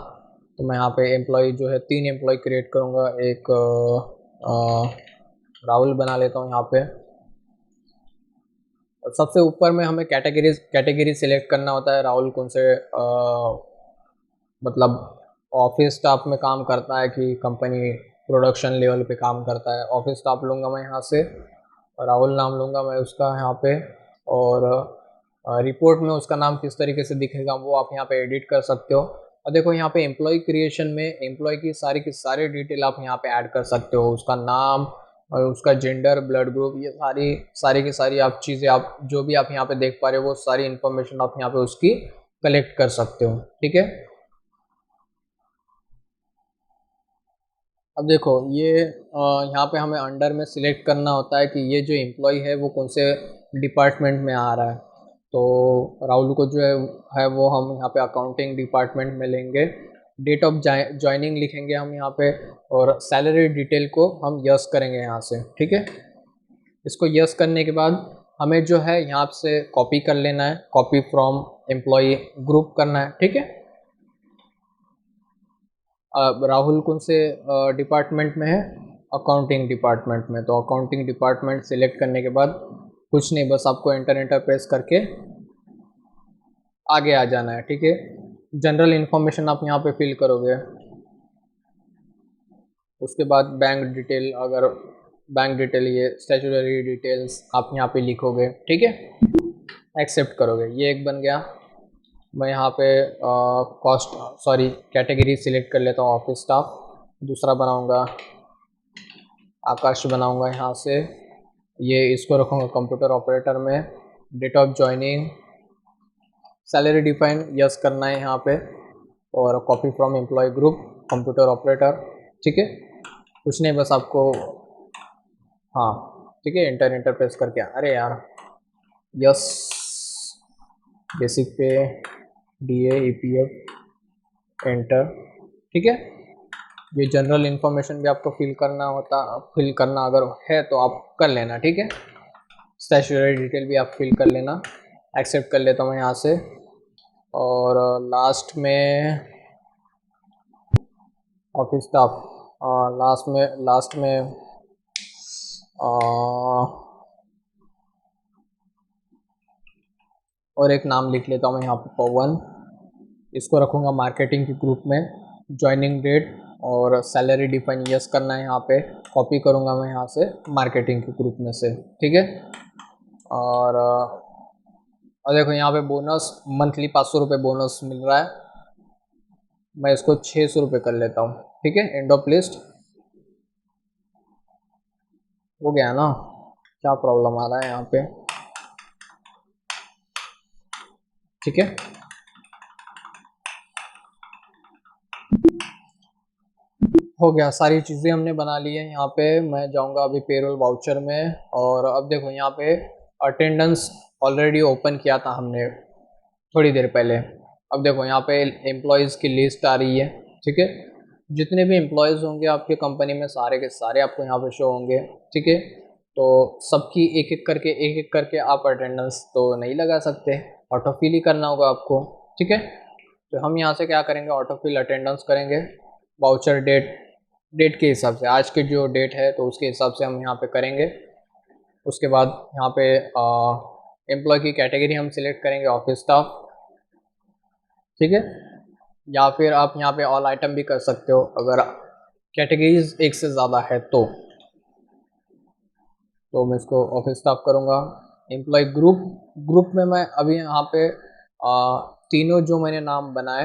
S1: तो मैं यहाँ पे एम्प्लॉय जो है 3 एम्प्लॉय क्रिएट करूँगा। एक राहुल बना लेता हूँ यहाँ पे। और सबसे ऊपर में हमें कैटेगरी सिलेक्ट करना होता है। राहुल कौन से मतलब ऑफिस स्टाफ में काम करता है कि कंपनी प्रोडक्शन लेवल पे काम करता है। ऑफिस स्टाफ लूँगा मैं यहाँ से, राहुल नाम लूँगा मैं उसका यहाँ पे। और रिपोर्ट में उसका नाम किस तरीके से दिखेगा वो आप यहाँ पे एडिट कर सकते हो। और देखो यहाँ पे एम्प्लॉय क्रिएशन में एम्प्लॉय की सारी डिटेल आप यहाँ पे ऐड कर सकते हो। उसका नाम और उसका जेंडर, ब्लड ग्रुप, ये सारी की सारी आप चीज़ें, आप जो भी आप यहाँ पे देख पा रहे हो वो सारी इन्फॉर्मेशन आप यहाँ पे उसकी कलेक्ट कर सकते हो। ठीक है, अब देखो ये यहाँ पे हमें अंडर में सिलेक्ट करना होता है कि ये जो एम्प्लॉय है वो कौन से डिपार्टमेंट में आ रहा है। तो राहुल को जो है वो हम यहाँ पे अकाउंटिंग डिपार्टमेंट में लेंगे। डेट ऑफ ज्वाइनिंग लिखेंगे हम यहाँ पे, और सैलरी डिटेल को हम यस करेंगे यहाँ से। ठीक है, इसको यस करने के बाद हमें जो है यहाँ से कॉपी कर लेना है, कॉपी फ्रॉम एम्प्लॉय ग्रुप करना है। ठीक है, राहुल कौन से डिपार्टमेंट में है? अकाउंटिंग डिपार्टमेंट में। तो अकाउंटिंग डिपार्टमेंट सिलेक्ट करने के बाद कुछ नहीं, बस आपको एंटर प्रेस करके आगे आ जाना है। ठीक है, जनरल इन्फॉर्मेशन आप यहाँ पे फिल करोगे। उसके बाद बैंक डिटेल, अगर बैंक डिटेल, ये स्टैट्यूटरी डिटेल्स आप यहाँ पे लिखोगे। ठीक है, एक्सेप्ट करोगे। ये एक बन गया। मैं यहाँ पे कॉस्ट सॉरी कैटेगरी सिलेक्ट कर लेता हूँ, ऑफिस स्टाफ। दूसरा बनाऊँगा आकाश, बनाऊँगा यहाँ से। ये इसको रखूँगा कंप्यूटर ऑपरेटर में। Date of joining, salary define yes करना है यहाँ पे, और copy from employee group, computer operator. ठीक है, कुछ नहीं, बस आपको हाँ ठीक है, एंटर प्रेस करके, अरे यार यस, बेसिक पे DA EPF एंटर। ठीक है, ये जनरल इन्फॉर्मेशन भी आपको फिल करना अगर है तो आप कर लेना। ठीक है, स्टैट्यूटरी डिटेल भी आप फिल कर लेना। एक्सेप्ट कर लेता हूँ यहाँ से। और ऑफिस स्टाफ, लास्ट में और एक नाम लिख लेता हूँ मैं यहाँ पे, पवन। इसको रखूँगा मार्केटिंग के ग्रुप में। ज्वाइनिंग डेट और सैलरी डिफाइन यस करना है यहाँ पे, कॉपी करूँगा मैं यहाँ से मार्केटिंग के ग्रुप में से। ठीक है, और देखो यहाँ पे बोनस, मंथली 500 रुपये बोनस मिल रहा है। मैं इसको 600 रुपये कर लेता हूँ। ठीक है, एंड ऑफ लिस्ट हो गया ना? क्या प्रॉब्लम आ रहा है यहाँ पे? ठीक है, हो गया, सारी चीज़ें हमने बना ली है। यहाँ पे मैं जाऊँगा अभी पेरोल वाउचर में, और अब देखो यहाँ पे अटेंडेंस ऑलरेडी ओपन किया था हमने थोड़ी देर पहले। अब देखो यहाँ पे एम्प्लॉयज़ की लिस्ट आ रही है। ठीक है, जितने भी एम्प्लॉयज़ होंगे आपकी कंपनी में सारे के सारे आपको यहाँ पे शो होंगे। ठीक है, तो सबकी एक एक करके आप अटेंडेंस तो नहीं लगा सकते, ऑटोफिल ही करना होगा आपको। ठीक है, तो हम यहाँ से क्या करेंगे, ऑटोफिल अटेंडेंस करेंगे। वाउचर डेट के हिसाब से, आज की जो डेट है तो उसके हिसाब से हम यहाँ पे करेंगे। उसके बाद यहाँ पे एम्प्लॉय की कैटेगरी हम सिलेक्ट करेंगे, ऑफिस स्टाफ। ठीक है, या फिर आप यहाँ पे ऑल आइटम भी कर सकते हो अगर कैटेगरीज एक से ज़्यादा है तो मैं इसको ऑफिस स्टाफ करूँगा। एम्प्लॉय ग्रुप में मैं अभी यहाँ पे तीनों जो मैंने नाम बनाए,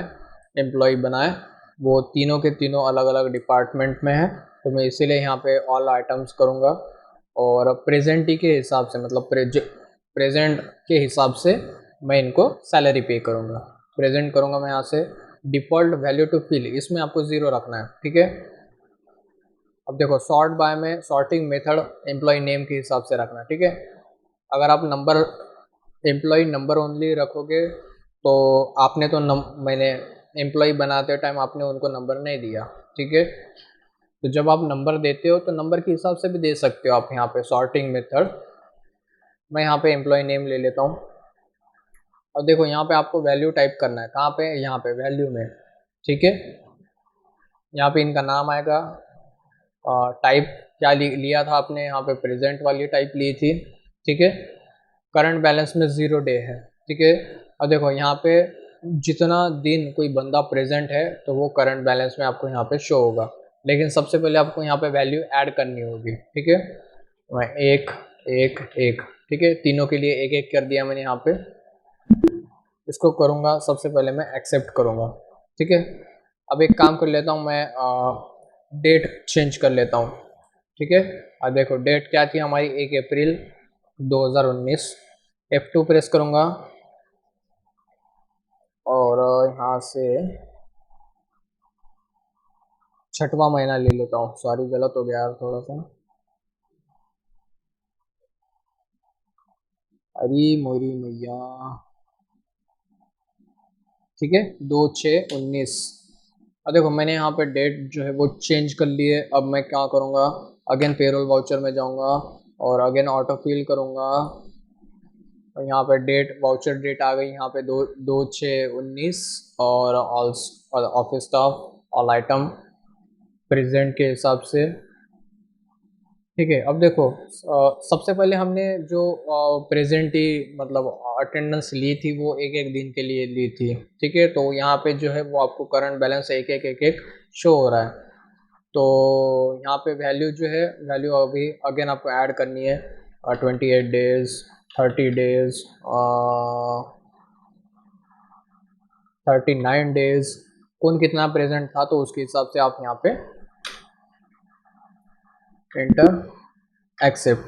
S1: एम्प्लॉय बनाए, वो तीनों के तीनों अलग अलग डिपार्टमेंट में है। तो मैं इसीलिए यहाँ पे ऑल आइटम्स करूँगा, और प्रेजेंटी के हिसाब से, मतलब प्रेजेंट के हिसाब से मैं इनको सैलरी पे करूँगा। प्रेजेंट करूँगा मैं यहाँ से डिफ़ॉल्ट वैल्यू टू फिल, इसमें आपको 0 रखना है, ठीक है। अब देखो सॉर्ट बाय में सॉर्टिंग मेथड एम्प्लॉय नेम के हिसाब से रखना है, ठीक है। अगर आप नंबर एम्प्लॉय नंबर ओनली रखोगे तो आपने तो मैंने एम्प्लॉय बनाते टाइम आपने उनको नंबर नहीं दिया, ठीक है। तो जब आप नंबर देते हो तो नंबर के हिसाब से भी दे सकते हो आप यहाँ पे सॉर्टिंग मेथड। मैं यहाँ पे एम्प्लॉय नेम ले लेता हूँ। और देखो यहाँ पे आपको वैल्यू टाइप करना है, कहाँ पे, यहाँ पे वैल्यू में, ठीक है। यहाँ पे इनका नाम आएगा, टाइप क्या लिया था आपने, यहाँ पे प्रेजेंट वाली टाइप ली थी, ठीक है। करंट बैलेंस में 0 डे है, ठीक है। अब देखो यहाँ पे जितना दिन कोई बंदा प्रेजेंट है तो वो करंट बैलेंस में आपको यहाँ पे शो होगा, लेकिन सबसे पहले आपको यहाँ पे वैल्यू ऐड करनी होगी, ठीक है। मैं एक एक एक, ठीक है, तीनों के लिए एक एक कर दिया मैंने यहाँ पे। इसको करूँगा सबसे पहले मैं एक्सेप्ट करूँगा, ठीक है। अब एक काम कर लेता हूँ मैं, डेट चेंज कर लेता हूँ, ठीक है। अब देखो डेट क्या थी हमारी, 1 अप्रैल 2019। F2 प्रेस करूँगा और यहाँ से 6वां महीना ले लेता हूँ। सॉरी गलत हो गया यार थोड़ा सा, अरे मोरी मैया, ठीक है, 2/6/19। अब देखो मैंने यहाँ पे डेट जो है वो चेंज कर ली है। अब मैं क्या करूँगा, अगेन पेरोल वाउचर में जाऊँगा और अगेन ऑटो फिल करूँगा। और यहाँ पे डेट वाउचर डेट आ गई यहाँ पे 2/6/19 और office staff all item present के हिसाब से, ठीक है। अब देखो सबसे पहले हमने जो प्रेजेंट ही मतलब अटेंडेंस ली थी वो एक एक दिन के लिए ली थी, ठीक है। तो यहाँ पे जो है वो आपको करंट बैलेंस एक एक शो हो रहा है। तो यहाँ पे वैल्यू जो है, वैल्यू अभी अगेन आपको ऐड करनी है, 28 डेज, 30 डेज, 39 डेज, कौन कितना प्रेजेंट था तो उसके हिसाब से आप यहाँ पे एंटर एक्सेप्ट,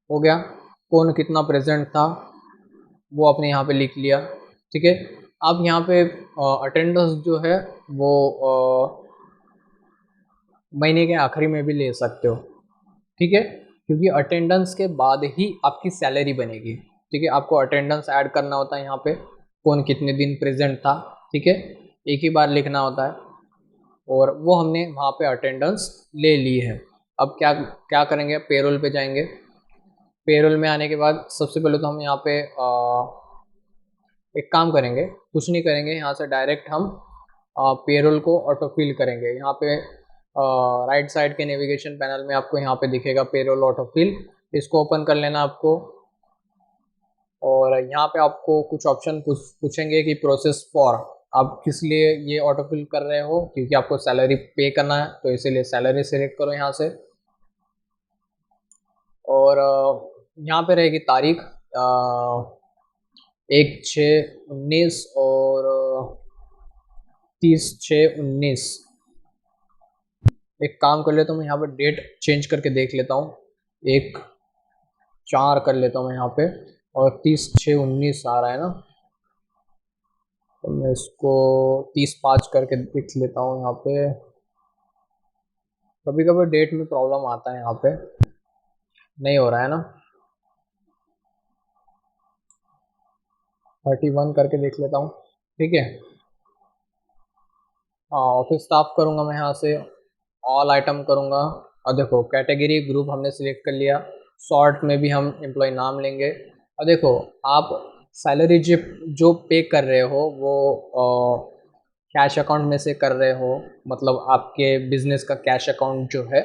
S1: हो गया। कौन कितना प्रेजेंट था वो आपने यहाँ पे लिख लिया, ठीक है। आप यहाँ पे अटेंडेंस जो है वो महीने के आखिरी में भी ले सकते हो, ठीक है, क्योंकि अटेंडेंस के बाद ही आपकी सैलरी बनेगी, ठीक है। आपको अटेंडेंस ऐड करना होता है यहाँ पे, कौन कितने दिन प्रेजेंट था, ठीक है, एक ही बार लिखना होता है। और वो हमने वहाँ पे अटेंडेंस ले ली है। अब क्या क्या करेंगे, पेरोल पे जाएंगे। पेरोल में आने के बाद सबसे पहले तो हम यहाँ पे एक काम करेंगे, कुछ नहीं करेंगे, यहाँ से डायरेक्ट हम पेरोल को ऑटो फिल करेंगे। यहाँ पे राइट साइड के नेविगेशन पैनल में आपको यहाँ पे दिखेगा पेरोल ऑटो फिल, इसको ओपन कर लेना आपको। और यहाँ पे आपको कुछ ऑप्शन पूछेंगे कि प्रोसेस फॉर, आप किस लिए ये ऑटो फिल कर रहे हो, क्योंकि आपको सैलरी पे करना है तो इसीलिए सैलरी सिलेक्ट करो यहाँ से। और यहाँ पे रहेगी तारीख 1/6/19 और 30/6/19। एक काम कर लेता हूँ मैं यहाँ पे डेट चेंज करके देख लेता हूँ, 1/4 कर लेता हूँ मैं यहाँ पे, और 30/6/19 आ रहा है ना, तो मैं इसको 30/5 करके देख लेता हूँ यहाँ पे। कभी कभी डेट में प्रॉब्लम आता है, यहाँ पे नहीं हो रहा है ना, 31 करके देख लेता हूँ, ठीक है। हाँ ऑफिस स्टाफ करूँगा मैं यहाँ से, ऑल आइटम करूँगा। और देखो कैटेगरी ग्रुप हमने सिलेक्ट कर लिया, शॉर्ट में भी हम एम्प्लॉय नाम लेंगे। और देखो आप सैलरी जो पे कर रहे हो वो कैश अकाउंट में से कर रहे हो, मतलब आपके बिजनेस का कैश अकाउंट जो है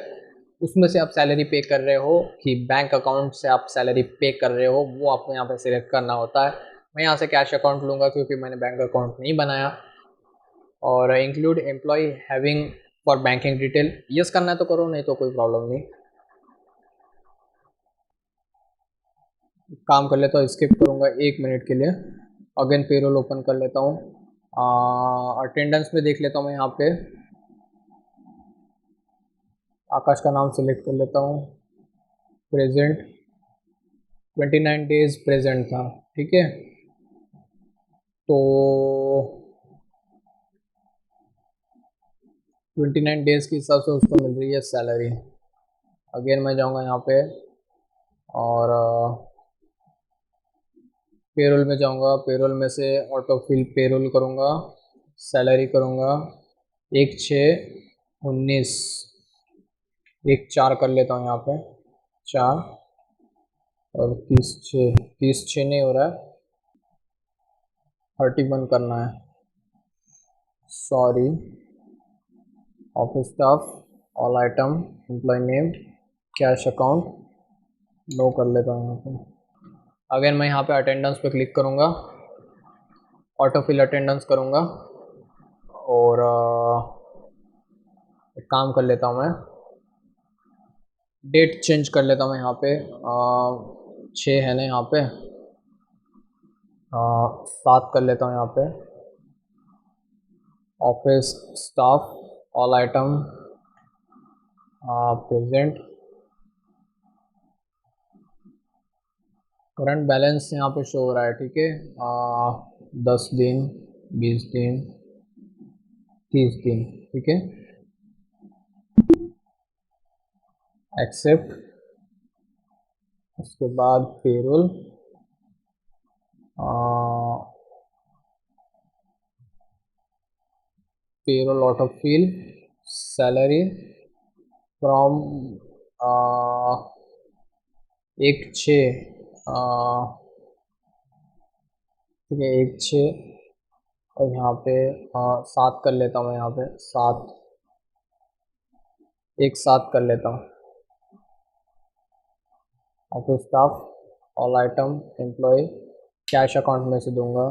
S1: उसमें से आप सैलरी पे कर रहे हो कि बैंक अकाउंट से आप सैलरी पे कर रहे हो, वो आपको यहाँ पे सिलेक्ट करना होता है। मैं यहाँ से कैश अकाउंट लूँगा क्योंकि मैंने बैंक अकाउंट नहीं बनाया। और include employee having for banking detail, yes करना है तो करो, नहीं तो कोई प्रॉब्लम नहीं। काम कर लेता हूँ, स्किप करूँगा 1 मिनट के लिए। अगेन पेरोल ओपन कर लेता हूँ, अटेंडेंस में देख लेता हूँ मैं यहाँ पे आकाश का नाम सेलेक्ट कर लेता हूँ, प्रेजेंट 29 डेज प्रेजेंट था, ठीक है। तो 29 डेज़ के हिसाब से उसको मिल रही है सैलरी। अगेन मैं जाऊँगा यहाँ पे और पेरोल में जाऊँगा, पेरोल में से ऑटो फिल पेरोल करूँगा, सैलरी करूँगा 1/6/19, 1/4 कर लेता हूँ यहाँ पे 4 और 30/6, 30/6 नहीं हो रहा है, 31 करना है, sorry. Office staff, all item, employee name, cash account, no कर लेता हूँ यहाँ पे। अगेन मैं यहाँ पे अटेंडेंस पे क्लिक करूँगा, ऑटो फिल अटेंडेंस करूँगा और एक काम कर लेता हूँ मैं, डेट चेंज कर लेता हूँ यहाँ पे, 6 है ना यहाँ पे, 7 कर लेता हूँ यहाँ पे। Office staff, all item present, current balance यहाँ पे शो हो रहा है, ठीक है। 10 दिन, 20 दिन, 30 दिन, ठीक है। एक्सेप्ट, उसके बाद payroll, payroll auto fill, salary from 1/6, ठीक है 1/6 और यहाँ पे 7 कर लेता हूँ मैं, यहाँ पे 7, 1/7 कर लेता हूँ। Office staff, all item, employee, cash account में से दूंगा,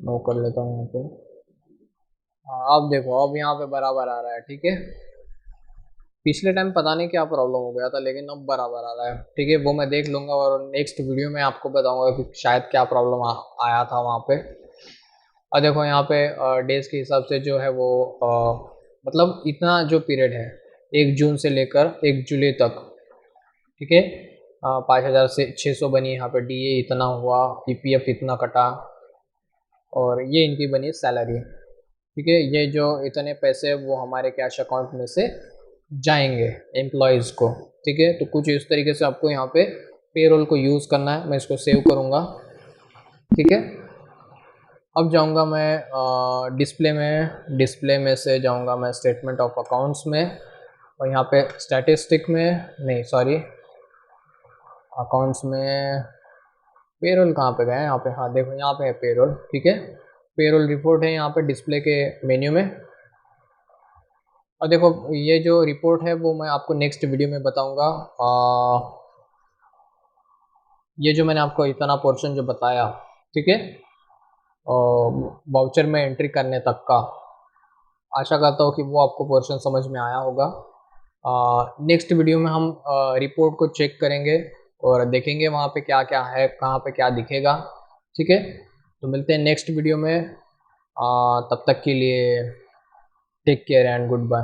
S1: नो कर लेता हूँ यहाँ पे। अब देखो, अब यहाँ पे बराबर आ रहा है, ठीक है। पिछले टाइम पता नहीं क्या प्रॉब्लम हो गया था, लेकिन अब बराबर आ रहा है, ठीक है। वो मैं देख लूँगा और नेक्स्ट वीडियो में आपको बताऊँगा कि शायद क्या प्रॉब्लम आया था वहाँ पे। और देखो यहाँ पे डेज़ के हिसाब से जो है वो मतलब इतना जो पीरियड है 1 जून से लेकर 1 जुलाई तक, ठीक है। 5,600 बनी, यहाँ पे DA इतना हुआ, PPF इतना कटा और ये इनकी बनी सैलरी, ठीक है। ये जो इतने पैसे वो हमारे कैश अकाउंट में से जाएंगे एम्प्लॉयज़ को, ठीक है। तो कुछ इस तरीके से आपको यहाँ पे पेरोल को यूज़ करना है। मैं इसको सेव करूँगा, ठीक है। अब जाऊँगा मैं डिस्प्ले में से जाऊँगा मैं स्टेटमेंट ऑफ अकाउंट्स में और यहाँ पे स्टैटिस्टिक में, नहीं सॉरी, अकाउंट्स में पेरोल कहाँ पे गए, यहाँ पे, हाँ देखो यहाँ पे है पेरोल, ठीक है। पेरोल रिपोर्ट है यहाँ पे डिस्प्ले के मेन्यू में। और देखो ये जो रिपोर्ट है वो मैं आपको नेक्स्ट वीडियो में बताऊँगा। ये जो मैंने आपको इतना पोर्शन जो बताया, ठीक है, वाउचर में एंट्री करने तक का, आशा करता हूँ कि वो आपको पोर्शन समझ में आया होगा। नेक्स्ट वीडियो में हम रिपोर्ट को चेक करेंगे और देखेंगे वहाँ पे क्या क्या है, कहाँ पे क्या दिखेगा, ठीक है। तो मिलते हैं नेक्स्ट वीडियो में, तब तक के लिए take care and good bye.